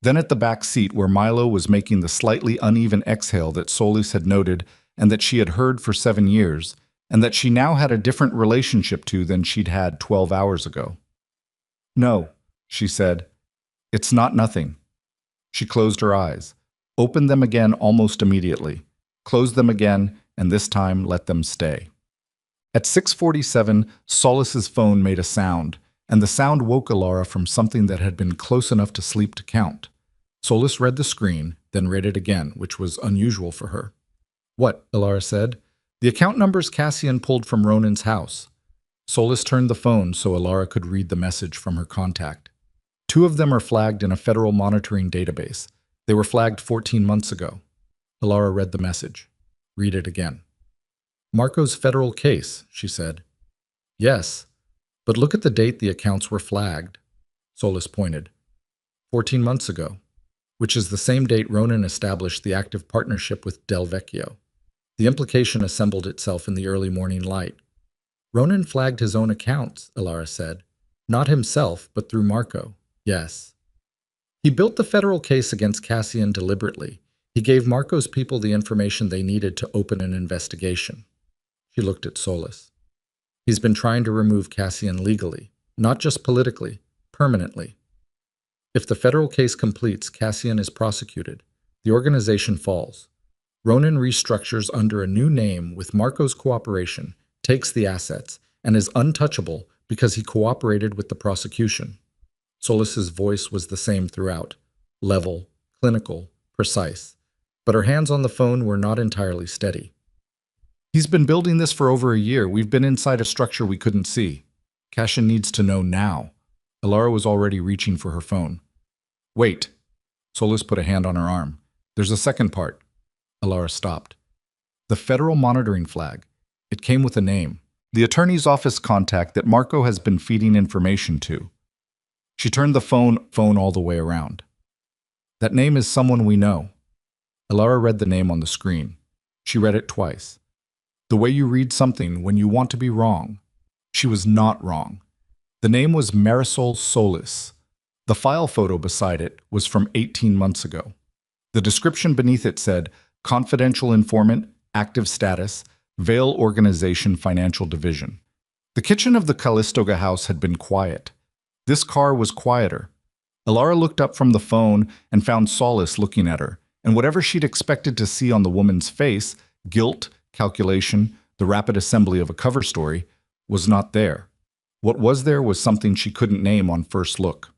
then at the back seat where Milo was making the slightly uneven exhale that Solis had noted and that she had heard for 7 years, and that she now had a different relationship to than she'd had 12 hours ago. No, she said. It's not nothing. She closed her eyes, opened them again almost immediately, closed them again, and this time let them stay. At 6:47, Solis's phone made a sound, and the sound woke Elara from something that had been close enough to sleep to count. Solis read the screen, then read it again, which was unusual for her. What? Elara said. The account numbers Cassian pulled from Ronan's house. Solis turned the phone so Elara could read the message from her contact. 2 of them are flagged in a federal monitoring database. They were flagged 14 months ago. Elara read the message. Read it again. Marco's federal case, she said. Yes, but look at the date the accounts were flagged. Solis pointed. 14 months ago, which is the same date Ronan established the active partnership with Del Vecchio. The implication assembled itself in the early morning light. Ronan flagged his own accounts, Elara said. Not himself, but through Marco. Yes. He built the federal case against Cassian deliberately. He gave Marco's people the information they needed to open an investigation. She looked at Solis. He's been trying to remove Cassian legally, not just politically, permanently. If the federal case completes, Cassian is prosecuted. The organization falls. Ronan restructures under a new name with Marco's cooperation, takes the assets, and is untouchable because he cooperated with the prosecution. Solis's voice was the same throughout, level, clinical, precise. But her hands on the phone were not entirely steady. He's been building this for over a year. We've been inside a structure we couldn't see. Cassian needs to know now. Elara was already reaching for her phone. Wait. Solis put a hand on her arm. There's a second part. Elara stopped. The federal monitoring flag. It came with a name. The attorney's office contact that Marco has been feeding information to. She turned the phone all the way around. That name is someone we know. Elara read the name on the screen. She read it twice. The way you read something when you want to be wrong. She was not wrong. The name was Marisol Solis. The file photo beside it was from 18 months ago. The description beneath it said, Confidential Informant, Active Status, Vale Organization Financial Division. The kitchen of the Calistoga house had been quiet. This car was quieter. Elara looked up from the phone and found Solis looking at her, and whatever she'd expected to see on the woman's face, guilt, calculation, the rapid assembly of a cover story, was not there. What was there was something she couldn't name on first look.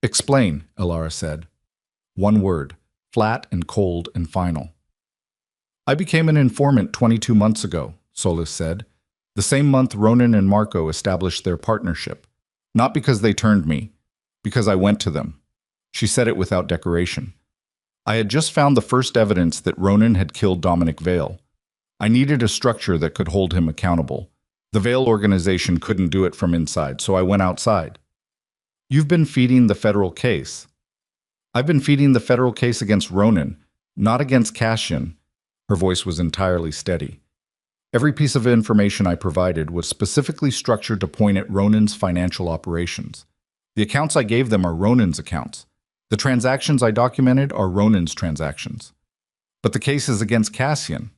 Explain, Elara said. One word, flat and cold and final. I became an informant 22 months ago, Solis said. The same month Ronan and Marco established their partnership. Not because they turned me, because I went to them. She said it without decoration. I had just found the first evidence that Ronan had killed Dominic Vale. I needed a structure that could hold him accountable. The Vale organization couldn't do it from inside, so I went outside. You've been feeding the federal case. I've been feeding the federal case against Ronan, not against Cassian. Her voice was entirely steady. Every piece of information I provided was specifically structured to point at Ronan's financial operations. The accounts I gave them are Ronan's accounts. The transactions I documented are Ronan's transactions. But the case is against Cassian.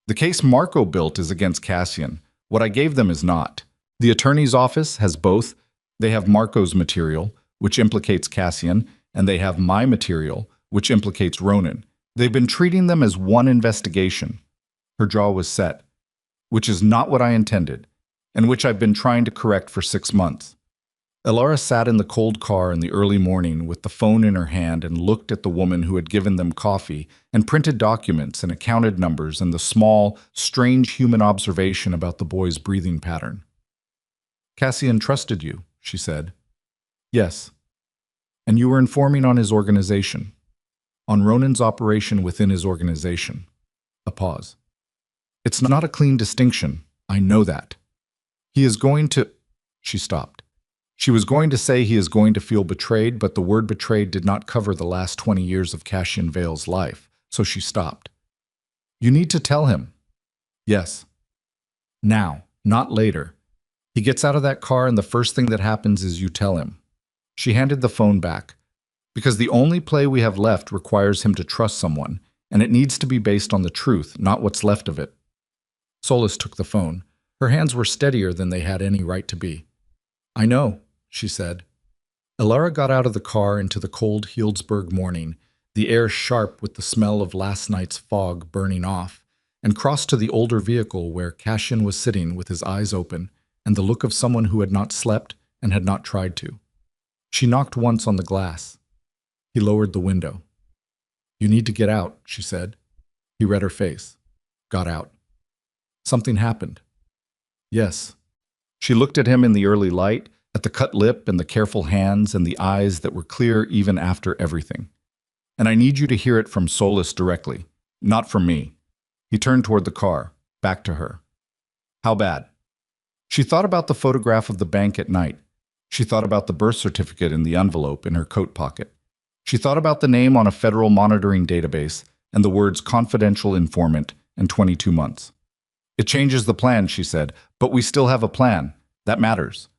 The case Marco built is against Cassian. What I gave them is not. The attorney's office has both. They have Marco's material, which implicates Cassian, and they have my material, which implicates Ronan. They've been treating them as one investigation. Her jaw was set, which is not what I intended, and which I've been trying to correct for 6 months. Elara sat in the cold car in the early morning with the phone in her hand and looked at the woman who had given them coffee and printed documents and accounted numbers and the small, strange human observation about the boy's breathing pattern. Cassian trusted you, she said. Yes. And you were informing on his organization. On Ronan's operation within his organization. A pause. It's not a clean distinction. I know that. He is going to... She stopped. She was going to say he is going to feel betrayed, but the word betrayed did not cover the last 20 years of Cassian Vale's life, so she stopped. You need to tell him. Yes. Now, not later. He gets out of that car and the first thing that happens is you tell him. She handed the phone back. Because the only play we have left requires him to trust someone, and it needs to be based on the truth, not what's left of it. Solis took the phone. Her hands were steadier than they had any right to be. I know, she said. Elara got out of the car into the cold Healdsburg morning, the air sharp with the smell of last night's fog burning off, and crossed to the older vehicle where Cassian was sitting with his eyes open and the look of someone who had not slept and had not tried to. She knocked once on the glass. He lowered the window. You need to get out, she said. He read her face. Got out. Something happened. Yes. She looked at him in the early light, at the cut lip and the careful hands and the eyes that were clear even after everything. And I need you to hear it from Solis directly, not from me. He turned toward the car, back to her. How bad? She thought about the photograph of the bank at night. She thought about the birth certificate in the envelope in her coat pocket. She thought about the name on a federal monitoring database and the words confidential informant and 22 months. It changes the plan, she said, but we still have a plan. That matters.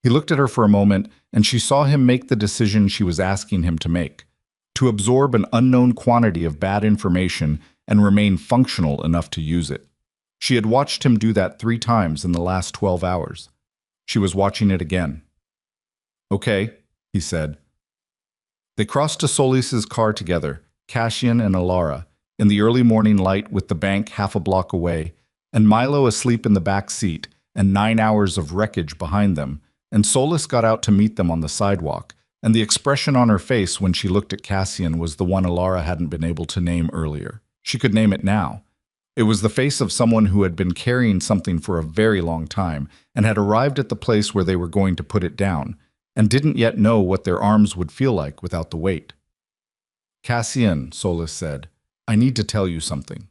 He looked at her for a moment, and she saw him make the decision she was asking him to make, to absorb an unknown quantity of bad information and remain functional enough to use it. She had watched him do that 3 times in the last 12 hours. She was watching it again. Okay, he said. They crossed to Solis's car together, Cassian and Elara, in the early morning light with the bank half a block away, and Milo asleep in the back seat, and 9 hours of wreckage behind them, and Solis got out to meet them on the sidewalk, and the expression on her face when she looked at Cassian was the one Elara hadn't been able to name earlier. She could name it now. It was the face of someone who had been carrying something for a very long time, and had arrived at the place where they were going to put it down, and didn't yet know what their arms would feel like without the weight. Cassian, Solis said, I need to tell you something.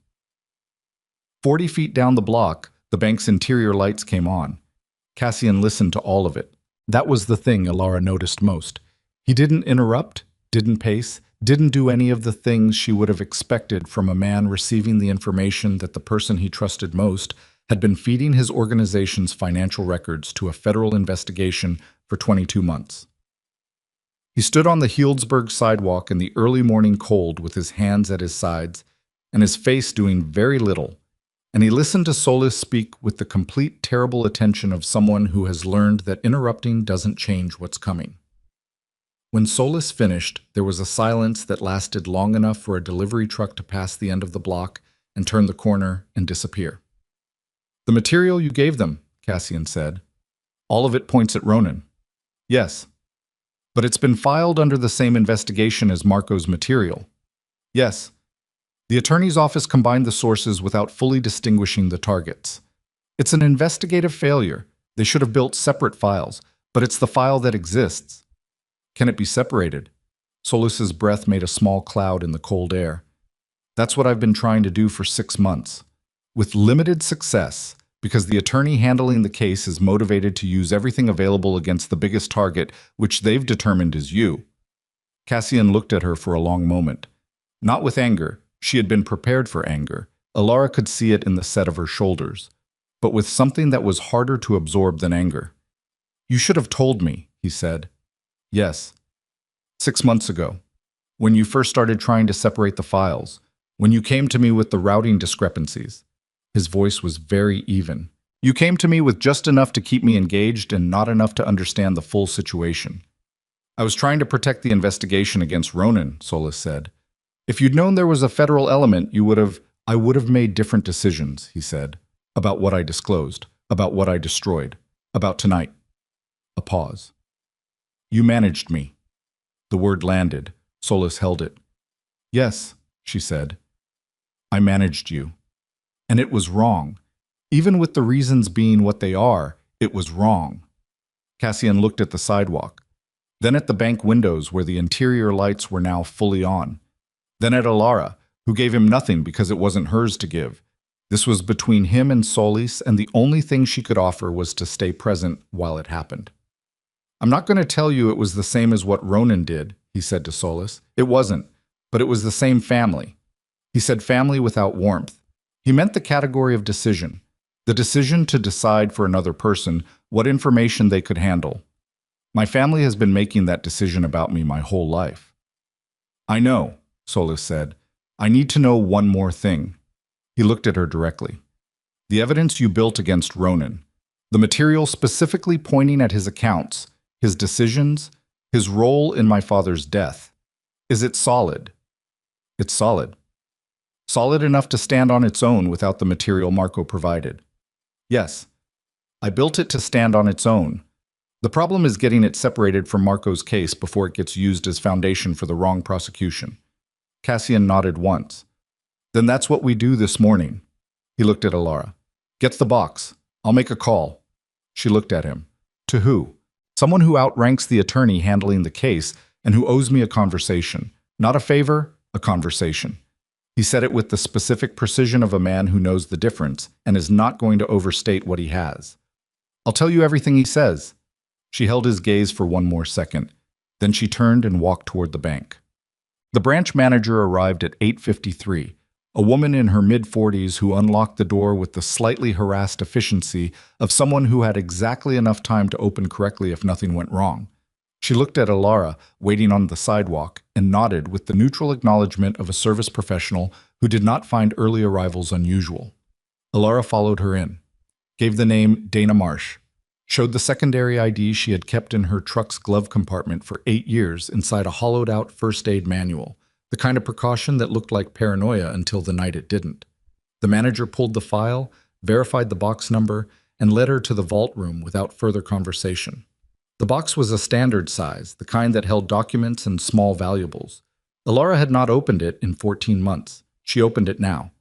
40 feet down the block, the bank's interior lights came on. Cassian listened to all of it. That was the thing Elara noticed most. He didn't interrupt, didn't pace, didn't do any of the things she would have expected from a man receiving the information that the person he trusted most had been feeding his organization's financial records to a federal investigation for 22 months. He stood on the Healdsburg sidewalk in the early morning cold with his hands at his sides and his face doing very little, and he listened to Solis speak with the complete terrible attention of someone who has learned that interrupting doesn't change what's coming. When Solis finished, there was a silence that lasted long enough for a delivery truck to pass the end of the block and turn the corner and disappear. The material you gave them, Cassian said. All of it points at Ronan. Yes. But it's been filed under the same investigation as Marco's material. Yes. The attorney's office combined the sources without fully distinguishing the targets. It's an investigative failure. They should have built separate files, but it's the file that exists. Can it be separated? Solis's breath made a small cloud in the cold air. That's what I've been trying to do for 6 months. With limited success, because the attorney handling the case is motivated to use everything available against the biggest target, which they've determined is you. Cassian looked at her for a long moment. Not with anger. She had been prepared for anger. Alara could see it in the set of her shoulders. But with something that was harder to absorb than anger. You should have told me, he said. Yes. 6 months ago, when you first started trying to separate the files, when you came to me with the routing discrepancies. His voice was very even. You came to me with just enough to keep me engaged and not enough to understand the full situation. I was trying to protect the investigation against Ronan, Solis said. If you'd known there was a federal element, I would have made different decisions, he said, about what I disclosed, about what I destroyed, about tonight. A pause. You managed me. The word landed. Solis held it. Yes, she said. I managed you. And it was wrong. Even with the reasons being what they are, it was wrong. Cassian looked at the sidewalk, then at the bank windows where the interior lights were now fully on, then at Alara, who gave him nothing because it wasn't hers to give. This was between him and Solis, and the only thing she could offer was to stay present while it happened. I'm not going to tell you it was the same as what Ronan did, he said to Solis. It wasn't, but it was the same family. He said family without warmth. He meant the category of decision, the decision to decide for another person what information they could handle. My family has been making that decision about me my whole life. I know, Solis said. I need to know one more thing. He looked at her directly. The evidence you built against Ronan, the material specifically pointing at his accounts, his decisions, his role in my father's death. Is it solid? It's solid. Solid enough to stand on its own without the material Marco provided. Yes, I built it to stand on its own. The problem is getting it separated from Marco's case before it gets used as foundation for the wrong prosecution. Cassian nodded once. Then that's what we do this morning. He looked at Alara. Get the box. I'll make a call. She looked at him. To who? Someone who outranks the attorney handling the case and who owes me a conversation. Not a favor, a conversation. He said it with the specific precision of a man who knows the difference and is not going to overstate what he has. I'll tell you everything he says. She held his gaze for one more second. Then she turned and walked toward the bank. The branch manager arrived at 8:53, a woman in her mid-40s who unlocked the door with the slightly harassed efficiency of someone who had exactly enough time to open correctly if nothing went wrong. She looked at Alara, waiting on the sidewalk, and nodded with the neutral acknowledgement of a service professional who did not find early arrivals unusual. Alara followed her in, gave the name Dana Marsh, showed the secondary ID she had kept in her truck's glove compartment for 8 years inside a hollowed-out first aid manual, the kind of precaution that looked like paranoia until the night it didn't. The manager pulled the file, verified the box number, and led her to the vault room without further conversation. The box was a standard size, the kind that held documents and small valuables. Alara had not opened it in 14 months. She opened it now.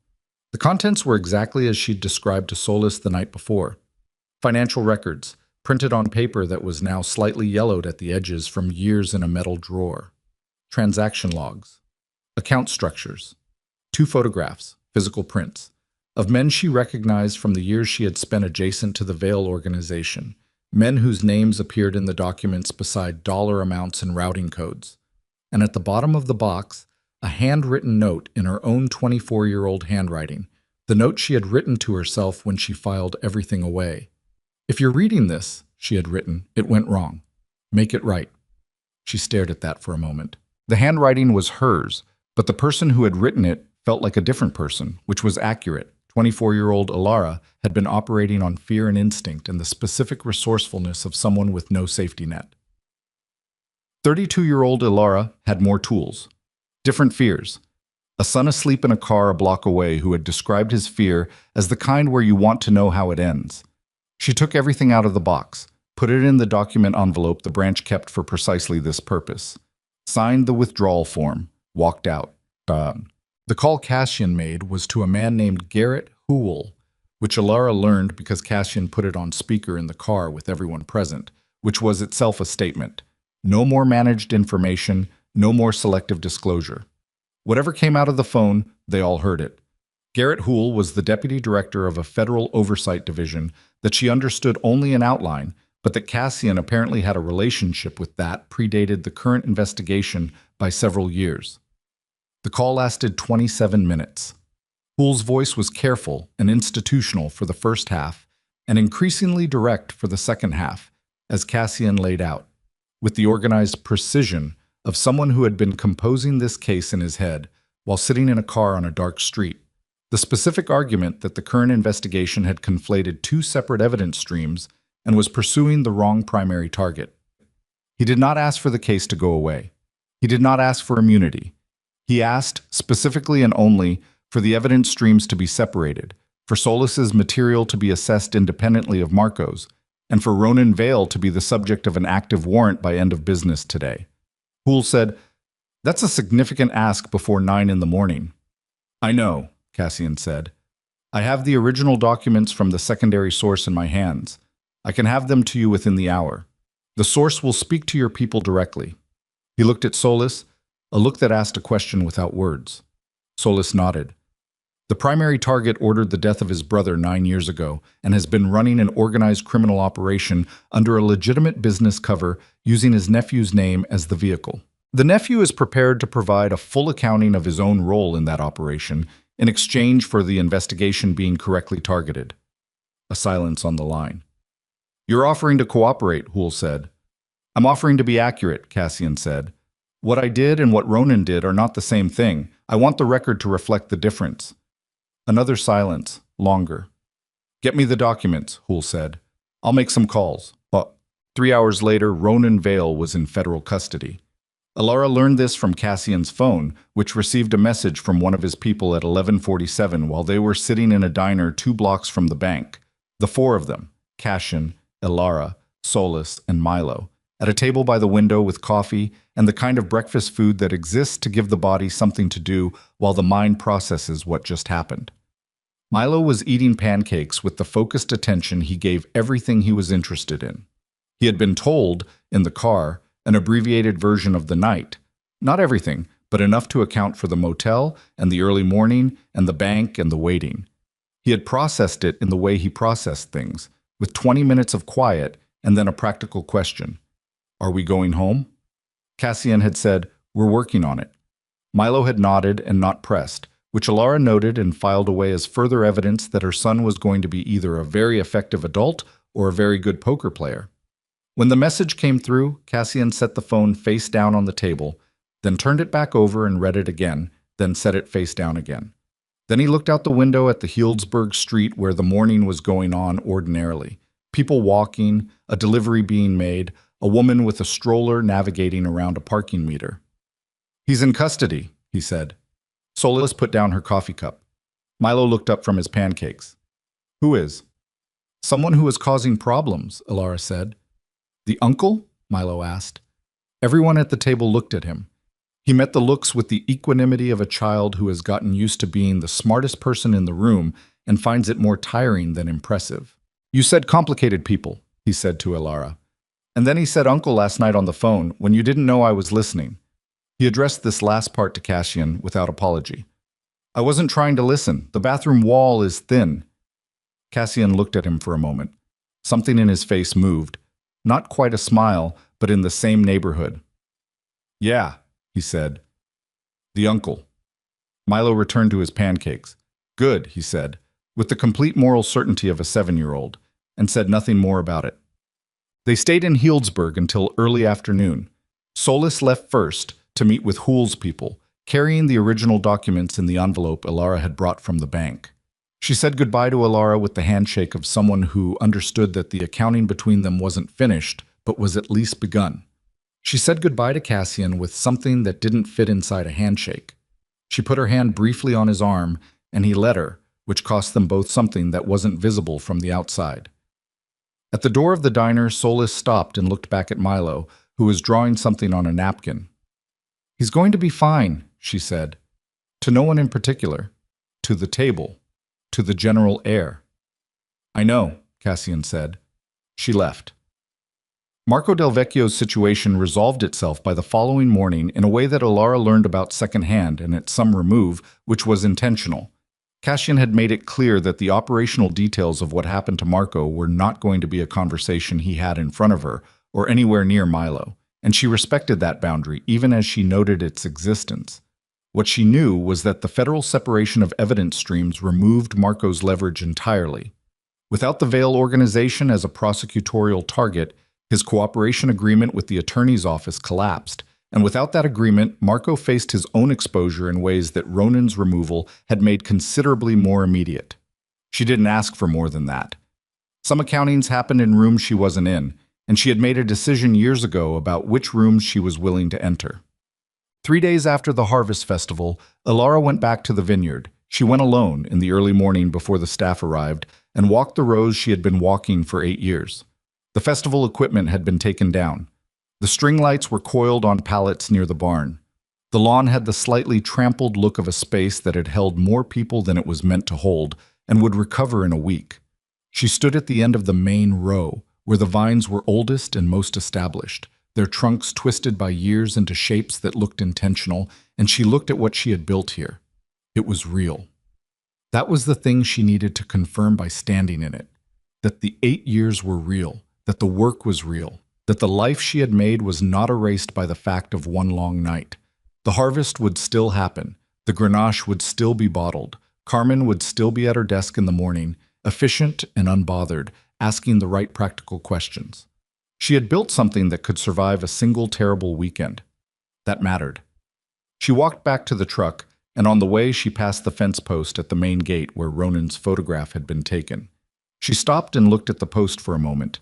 The contents were exactly as she'd described to Solis the night before. Financial records, printed on paper that was now slightly yellowed at the edges from years in a metal drawer. Transaction logs. Account structures. 2 photographs, physical prints, of men she recognized from the years she had spent adjacent to the Vale organization. Men whose names appeared in the documents beside dollar amounts and routing codes. And at the bottom of the box, a handwritten note in her own 24-year-old handwriting, the note she had written to herself when she filed everything away. If you're reading this, she had written, it went wrong. Make it right. She stared at that for a moment. The handwriting was hers, but the person who had written it felt like a different person, which was accurate. 24-year-old Alara had been operating on fear and instinct and the specific resourcefulness of someone with no safety net. 32-year-old Alara had more tools, different fears. A son asleep in a car a block away who had described his fear as the kind where you want to know how it ends. She took everything out of the box, put it in the document envelope the branch kept for precisely this purpose, signed the withdrawal form, walked out. The call Cassian made was to a man named Garrett Hoole, which Alara learned because Cassian put it on speaker in the car with everyone present, which was itself a statement. No more managed information, no more selective disclosure. Whatever came out of the phone, they all heard it. Garrett Hoole was the deputy director of a federal oversight division that she understood only in outline, but that Cassian apparently had a relationship with that predated the current investigation by several years. The call lasted 27 minutes. Hoole's voice was careful and institutional for the first half, and increasingly direct for the second half, as Cassian laid out, with the organized precision of someone who had been composing this case in his head while sitting in a car on a dark street. The specific argument that the current investigation had conflated two separate evidence streams and was pursuing the wrong primary target. He did not ask for the case to go away. He did not ask for immunity. He asked, specifically and only, for the evidence streams to be separated, for Solis's material to be assessed independently of Marco's, and for Ronan Vale to be the subject of an active warrant by end of business today. Hoole said, "That's a significant ask before 9 in the morning." "I know," Cassian said. "I have the original documents from the secondary source in my hands. I can have them to you within the hour. The source will speak to your people directly." He looked at Solis, a look that asked a question without words. Solis nodded. "The primary target ordered the death of his brother 9 years ago and has been running an organized criminal operation under a legitimate business cover using his nephew's name as the vehicle. The nephew is prepared to provide a full accounting of his own role in that operation in exchange for the investigation being correctly targeted." A silence on the line. "You're offering to cooperate," Hoole said. "I'm offering to be accurate," Cassian said. "What I did and what Ronan did are not the same thing. I want the record to reflect the difference." Another silence, longer. "Get me the documents," Hoole said. "I'll make some calls." 3 hours later, Ronan Vale was in federal custody. Alara learned this from Cassian's phone, which received a message from one of his people at 11:47 while they were sitting in a diner 2 blocks from the bank. The 4 of them, Cassian, Alara, Solis, and Milo, at a table by the window with coffee and the kind of breakfast food that exists to give the body something to do while the mind processes what just happened. Milo was eating pancakes with the focused attention he gave everything he was interested in. He had been told, in the car, an abbreviated version of the night. Not everything, but enough to account for the motel and the early morning and the bank and the waiting. He had processed it in the way he processed things, with 20 minutes of quiet and then a practical question. "Are we going home?" Cassian had said, "We're working on it." Milo had nodded and not pressed, which Alara noted and filed away as further evidence that her son was going to be either a very effective adult or a very good poker player. When the message came through, Cassian set the phone face down on the table, then turned it back over and read it again, then set it face down again. Then he looked out the window at the Healdsburg street where the morning was going on ordinarily. People walking, a delivery being made, a woman with a stroller navigating around a parking meter. "He's in custody," he said. Solis put down her coffee cup. Milo looked up from his pancakes. "Who is?" "Someone who is causing problems," Alara said. "The uncle?" Milo asked. Everyone at the table looked at him. He met the looks with the equanimity of a child who has gotten used to being the smartest person in the room and finds it more tiring than impressive. "You said complicated people," he said to Alara. "And then he said uncle last night on the phone when you didn't know I was listening." He addressed this last part to Cassian without apology. "I wasn't trying to listen. The bathroom wall is thin." Cassian looked at him for a moment. Something in his face moved. Not quite a smile, but in the same neighborhood. "Yeah," he said. "The uncle." Milo returned to his pancakes. "Good," he said, with the complete moral certainty of a 7-year-old, and said nothing more about it. They stayed in Healdsburg until early afternoon. Solis left first to meet with Hoole's people, carrying the original documents in the envelope Alara had brought from the bank. She said goodbye to Alara with the handshake of someone who understood that the accounting between them wasn't finished, but was at least begun. She said goodbye to Cassian with something that didn't fit inside a handshake. She put her hand briefly on his arm, and he let her, which cost them both something that wasn't visible from the outside. At the door of the diner, Solis stopped and looked back at Milo, who was drawing something on a napkin. "He's going to be fine," she said. To no one in particular. To the table. To the general air. I know, Cassian said. She left. Marco Del Vecchio's situation resolved itself by the following morning in a way that Alara learned about secondhand and at some remove, which was intentional. Cassian had made it clear that the operational details of what happened to Marco were not going to be a conversation he had in front of her or anywhere near Milo, and she respected that boundary even as she noted its existence. What she knew was that the federal separation of evidence streams removed Marco's leverage entirely. Without the Veil organization as a prosecutorial target, his cooperation agreement with the attorney's office collapsed, and without that agreement, Marco faced his own exposure in ways that Ronan's removal had made considerably more immediate. She didn't ask for more than that. Some accountings happened in rooms she wasn't in, and she had made a decision years ago about which rooms she was willing to enter. 3 days after the Harvest Festival, Alara went back to the Vineyard. She went alone in the early morning before the staff arrived and walked the rows she had been walking for 8 years. The festival equipment had been taken down. The string lights were coiled on pallets near the barn. The lawn had the slightly trampled look of a space that had held more people than it was meant to hold and would recover in a week. She stood at the end of the main row, where the vines were oldest and most established, their trunks twisted by years into shapes that looked intentional, and she looked at what she had built here. It was real. That was the thing she needed to confirm by standing in it, that the 8 years were real, that the work was real, that the life she had made was not erased by the fact of one long night. The harvest would still happen. The Grenache would still be bottled. Carmen would still be at her desk in the morning, efficient and unbothered, asking the right practical questions. She had built something that could survive a single terrible weekend. That mattered. She walked back to the truck, and on the way she passed the fence post at the main gate where Ronan's photograph had been taken. She stopped and looked at the post for a moment.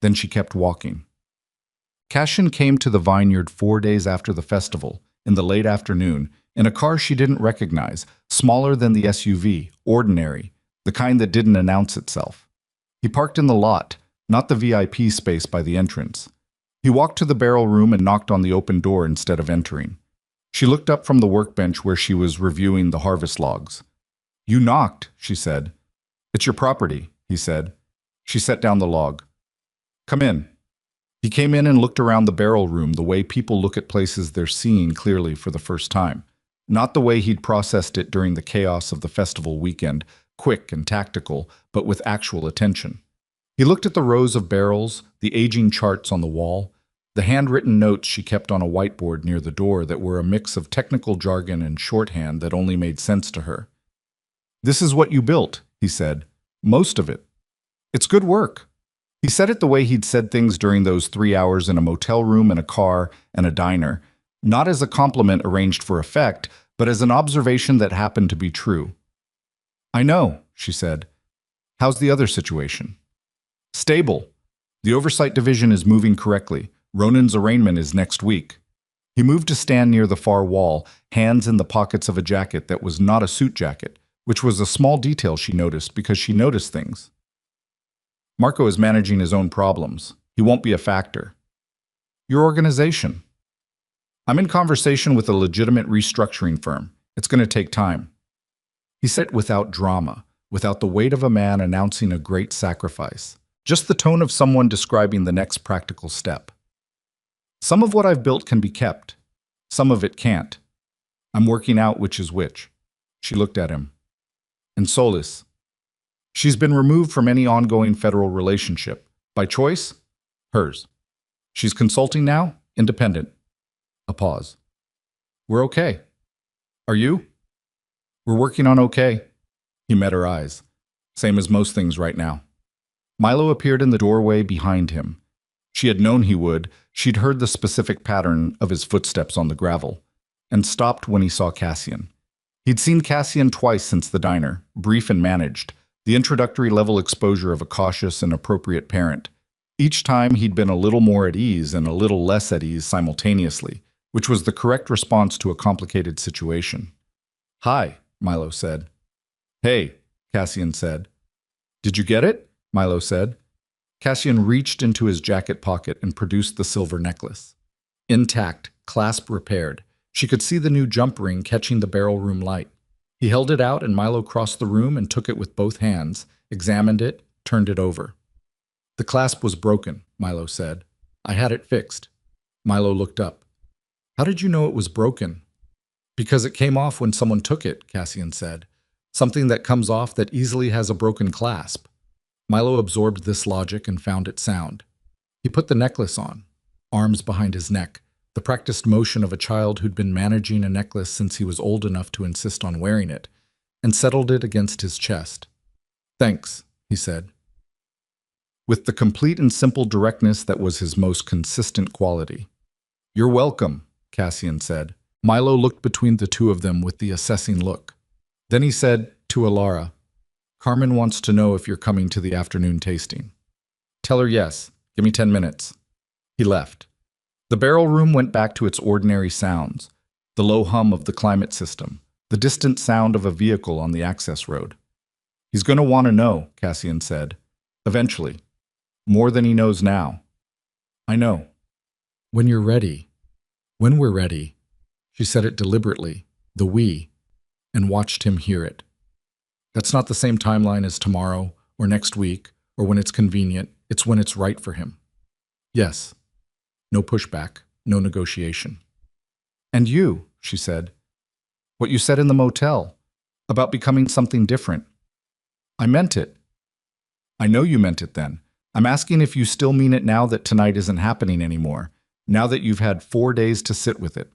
Then she kept walking. Cassian came to the Vineyard 4 days after the festival, in the late afternoon, in a car she didn't recognize, smaller than the SUV, ordinary, the kind that didn't announce itself. He parked in the lot, not the VIP space by the entrance. He walked to the barrel room and knocked on the open door instead of entering. She looked up from the workbench where she was reviewing the harvest logs. "You knocked," she said. "It's your property," he said. She set down the log. "Come in." He came in and looked around the barrel room the way people look at places they're seeing clearly for the first time, not the way he'd processed it during the chaos of the festival weekend, quick and tactical, but with actual attention. He looked at the rows of barrels, the aging charts on the wall, the handwritten notes she kept on a whiteboard near the door that were a mix of technical jargon and shorthand that only made sense to her. "This is what you built," he said. "Most of it. It's good work." He said it the way he'd said things during those 3 hours in a motel room and a car and a diner, not as a compliment arranged for effect, but as an observation that happened to be true. "I know," she said. "How's the other situation?" "Stable. The oversight division is moving correctly. Ronan's arraignment is next week." He moved to stand near the far wall, hands in the pockets of a jacket that was not a suit jacket, which was a small detail she noticed because she noticed things. "Marco is managing his own problems. He won't be a factor." "Your organization?" "I'm in conversation with a legitimate restructuring firm. It's going to take time." He said it without drama, without the weight of a man announcing a great sacrifice, just the tone of someone describing the next practical step. "Some of what I've built can be kept. Some of it can't. I'm working out which is which." She looked at him. "And Solis?" "She's been removed from any ongoing federal relationship. By choice? Hers. She's consulting now? Independent." A pause. "We're okay. Are you?" "We're working on okay." He met her eyes. "Same as most things right now." Milo appeared in the doorway behind him. She had known he would. She'd heard the specific pattern of his footsteps on the gravel, and stopped when he saw Cassian. He'd seen Cassian twice since the diner, brief and managed, the introductory level exposure of a cautious and appropriate parent. Each time he'd been a little more at ease and a little less at ease simultaneously, which was the correct response to a complicated situation. "Hi," Milo said. "Hey," Cassian said. "Did you get it?" Milo said. Cassian reached into his jacket pocket and produced the silver necklace. Intact, clasp repaired. She could see the new jump ring catching the barrel room light. He held it out and Milo crossed the room and took it with both hands, examined it, turned it over. The clasp was broken, Milo said. I had it fixed. Milo looked up. How did you know it was broken? Because it came off when someone took it, Cassian said. Something that comes off that easily has a broken clasp. Milo absorbed this logic and found it sound. He put the necklace on, arms behind his neck, the practiced motion of a child who'd been managing a necklace since he was old enough to insist on wearing it, and settled it against his chest. Thanks, he said. With the complete and simple directness that was his most consistent quality. You're welcome, Cassian said. Milo looked between the two of them with the assessing look. Then he said to Alara, Carmen wants to know if you're coming to the afternoon tasting. Tell her yes. Give me 10 minutes. He left. The barrel room went back to its ordinary sounds, the low hum of the climate system, the distant sound of a vehicle on the access road. He's going to want to know, Cassian said. Eventually. More than he knows now. I know. When you're ready. When we're ready. She said it deliberately, the we, and watched him hear it. That's not the same timeline as tomorrow, or next week, or when it's convenient. It's when it's right for him. Yes. No pushback, no negotiation. And you, she said. What you said in the motel, about becoming something different. I meant it. I know you meant it then. I'm asking if you still mean it now that tonight isn't happening anymore, now that you've had 4 days to sit with it.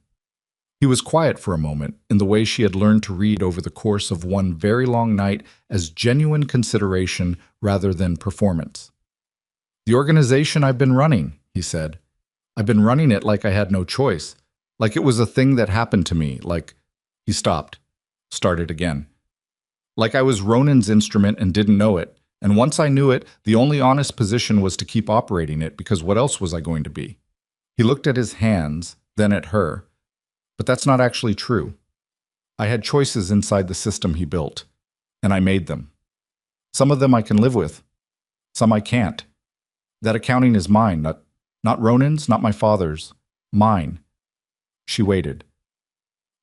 He was quiet for a moment, in the way she had learned to read over the course of one very long night as genuine consideration rather than performance. The organization I've been running, he said. I've been running it like I had no choice, like it was a thing that happened to me, like... He stopped, started again. Like I was Ronan's instrument and didn't know it, and once I knew it, the only honest position was to keep operating it, because what else was I going to be? He looked at his hands, then at her. But that's not actually true. I had choices inside the system he built, and I made them. Some of them I can live with, some I can't. That accounting is mine, not Ronan's, not my father's, mine. She waited.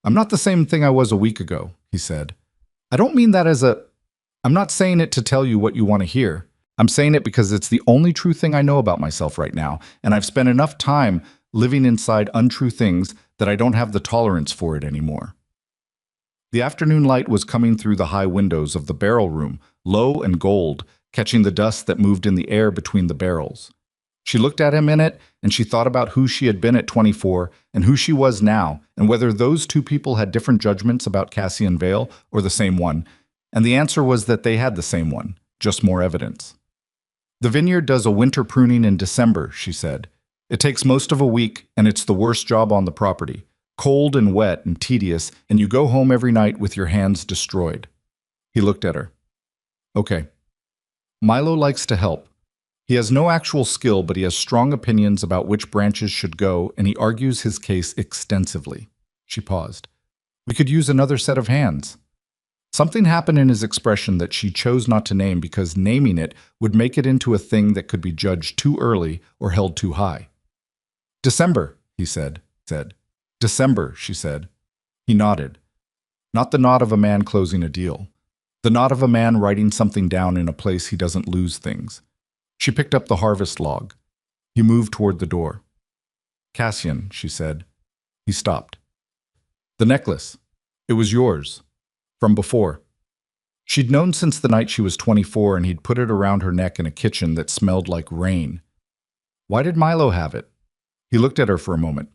I'm not the same thing I was a week ago, he said. I don't mean that as a... I'm not saying it to tell you what you want to hear. I'm saying it because it's the only true thing I know about myself right now, and I've spent enough time living inside untrue things that I don't have the tolerance for it anymore. The afternoon light was coming through the high windows of the barrel room, low and gold, catching the dust that moved in the air between the barrels. She looked at him in it, and she thought about who she had been at 24 and who she was now, and whether those two people had different judgments about Cassian Vale or the same one. And the answer was that they had the same one, just more evidence. The Vineyard does a winter pruning in December, she said. It takes most of a week, and it's the worst job on the property. Cold and wet and tedious, and you go home every night with your hands destroyed. He looked at her. Okay. Milo likes to help. He has no actual skill, but he has strong opinions about which branches should go, and he argues his case extensively. She paused. We could use another set of hands. Something happened in his expression that she chose not to name because naming it would make it into a thing that could be judged too early or held too high. December, he said. December, she said. He nodded. Not the nod of a man closing a deal. The nod of a man writing something down in a place he doesn't lose things. She picked up the harvest log. He moved toward the door. Cassian, she said. He stopped. The necklace. It was yours. From before. She'd known since the night she was 24, and he'd put it around her neck in a kitchen that smelled like rain. Why did Milo have it? He looked at her for a moment.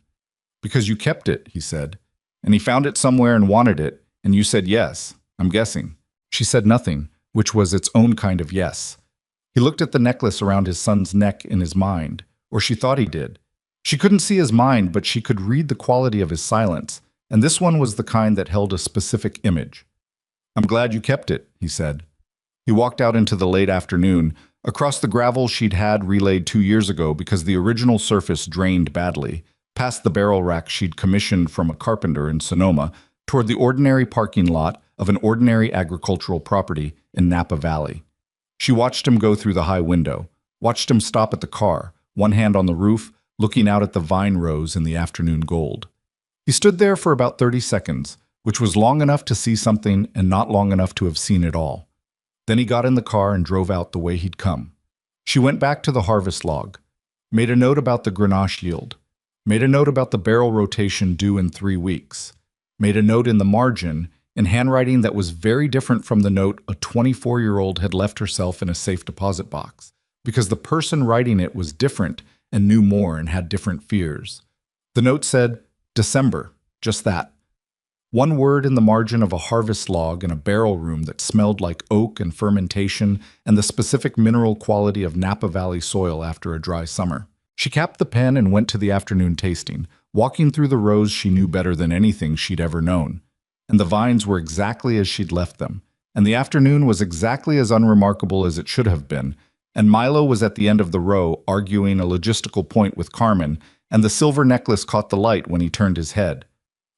Because you kept it, he said. And he found it somewhere and wanted it, and you said yes, I'm guessing. She said nothing, which was its own kind of yes. He looked at the necklace around his son's neck in his mind, or she thought he did. She couldn't see his mind, but she could read the quality of his silence, and this one was the kind that held a specific image. I'm glad you kept it, he said. He walked out into the late afternoon, across the gravel she'd had relayed 2 years ago because the original surface drained badly, past the barrel rack she'd commissioned from a carpenter in Sonoma, toward the ordinary parking lot of an ordinary agricultural property in Napa Valley. She watched him go through the high window, watched him stop at the car, one hand on the roof, looking out at the vine rows in the afternoon gold. He stood there for about 30 seconds, which was long enough to see something and not long enough to have seen it all. Then he got in the car and drove out the way he'd come. She went back to the harvest log, made a note about the Grenache yield, made a note about the barrel rotation due in 3 weeks, made a note in the margin in handwriting that was very different from the note a 24-year-old had left herself in a safe deposit box, because the person writing it was different and knew more and had different fears. The note said, December, just that. One word in the margin of a harvest log in a barrel room that smelled like oak and fermentation and the specific mineral quality of Napa Valley soil after a dry summer. She capped the pen and went to the afternoon tasting, walking through the rows she knew better than anything she'd ever known. And the vines were exactly as she'd left them, and the afternoon was exactly as unremarkable as it should have been, and Milo was at the end of the row arguing a logistical point with Carmen, and the silver necklace caught the light when he turned his head.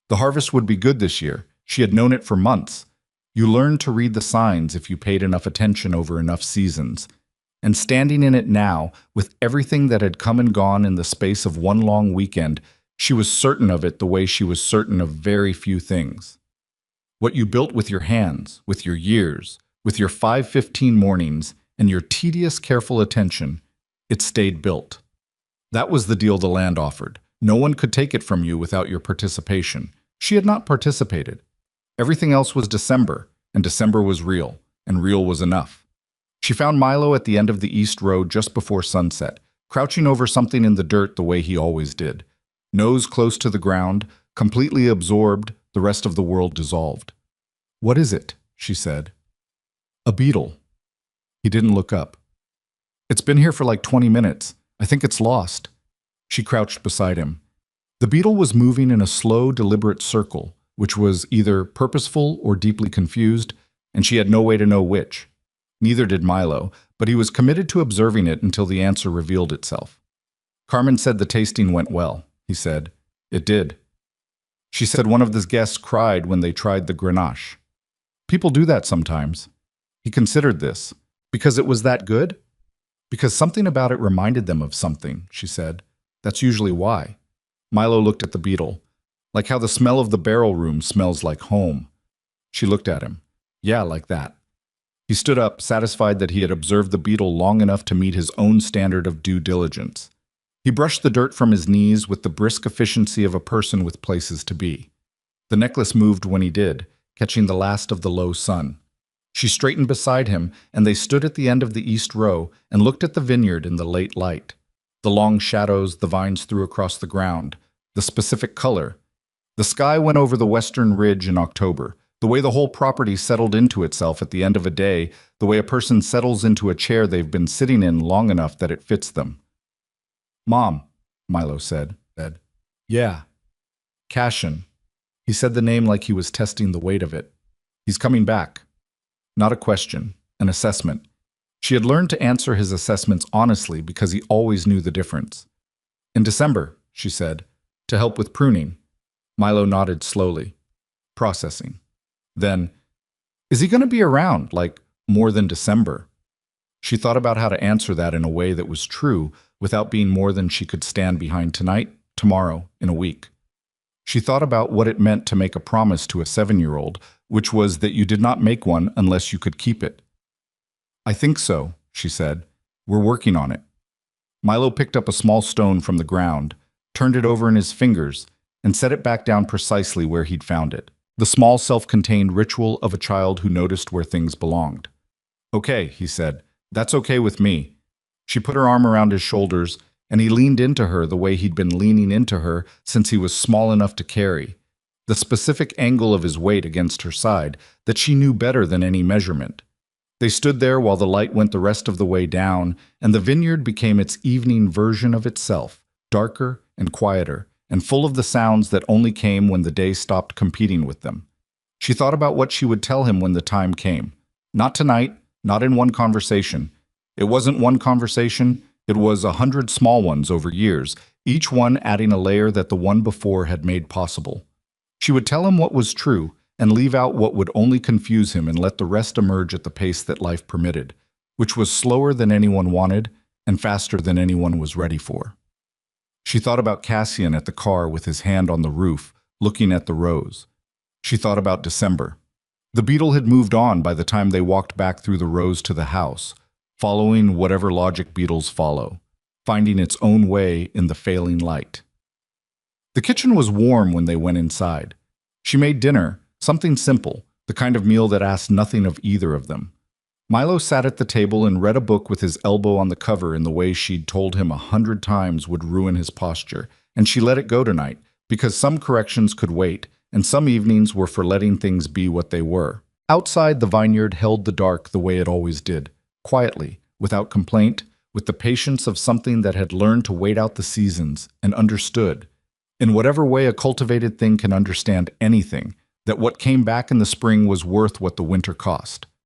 The harvest would be good this year. She had known it for months. You learned to read the signs if you paid enough attention over enough seasons. And standing in it now, with everything that had come and gone in the space of one long weekend, she was certain of it the way she was certain of very few things. What you built with your hands, with your years, with your 5:15 mornings, and your tedious, careful attention, it stayed built. That was the deal the land offered. No one could take it from you without your participation. She had not participated. Everything else was December, and December was real, and real was enough. She found Milo at the end of the east road just before sunset, crouching over something in the dirt the way he always did. Nose close to the ground, completely absorbed, the rest of the world dissolved. "What is it?" she said. "A beetle." He didn't look up. "It's been here for like 20 minutes. I think it's lost." She crouched beside him. The beetle was moving in a slow, deliberate circle, which was either purposeful or deeply confused, and she had no way to know which. Neither did Milo, but he was committed to observing it until the answer revealed itself. "Carmen said the tasting went well," he said. "It did. She said one of the guests cried when they tried the Grenache. People do that sometimes." He considered this. Because it was that good? Because something about it reminded them of something, she said. That's usually why. Milo looked at the beetle. Like how the smell of the barrel room smells like home. She looked at him. Yeah, like that. He stood up, satisfied that he had observed the beetle long enough to meet his own standard of due diligence. He brushed the dirt from his knees with the brisk efficiency of a person with places to be. The necklace moved when he did, catching the last of the low sun. She straightened beside him, and they stood at the end of the east row and looked at the vineyard in the late light. The long shadows the vines threw across the ground, the specific color. The sky went over the western ridge in October, the way the whole property settled into itself at the end of a day, the way a person settles into a chair they've been sitting in long enough that it fits them. "Mom," Milo said. "Yeah." "Cashin." He said the name like he was testing the weight of it. "He's coming back." Not a question, an assessment. She had learned to answer his assessments honestly because he always knew the difference. "In December," she said, "to help with pruning." Milo nodded slowly. Processing. Then, "Is he going to be around, like, more than December?" She thought about how to answer that in a way that was true without being more than she could stand behind tonight, tomorrow, in a week. She thought about what it meant to make a promise to a 7-year-old, which was that you did not make one unless you could keep it. "I think so," she said. "We're working on it." Milo picked up a small stone from the ground, turned it over in his fingers, and set it back down precisely where he'd found it. The small self-contained ritual of a child who noticed where things belonged. "Okay," he said. "That's okay with me." She put her arm around his shoulders, and he leaned into her the way he'd been leaning into her since he was small enough to carry. The specific angle of his weight against her side that she knew better than any measurement. They stood there while the light went the rest of the way down, and the vineyard became its evening version of itself, darker and quieter, and full of the sounds that only came when the day stopped competing with them. She thought about what she would tell him when the time came. Not tonight, not in one conversation. It wasn't one conversation, it was 100 small ones over years, each one adding a layer that the one before had made possible. She would tell him what was true and leave out what would only confuse him and let the rest emerge at the pace that life permitted, which was slower than anyone wanted and faster than anyone was ready for. She thought about Cassian at the car with his hand on the roof, looking at the rows. She thought about December. The beetle had moved on by the time they walked back through the rows to the house, following whatever logic beetles follow, finding its own way in the failing light. The kitchen was warm when they went inside. She made dinner, something simple, the kind of meal that asked nothing of either of them. Milo sat at the table and read a book with his elbow on the cover in the way she'd told him 100 times would ruin his posture, and she let it go tonight, because some corrections could wait, and some evenings were for letting things be what they were. Outside, the vineyard held the dark the way it always did, quietly, without complaint, with the patience of something that had learned to wait out the seasons and understood, in whatever way a cultivated thing can understand anything, that what came back in the spring was worth what the winter cost.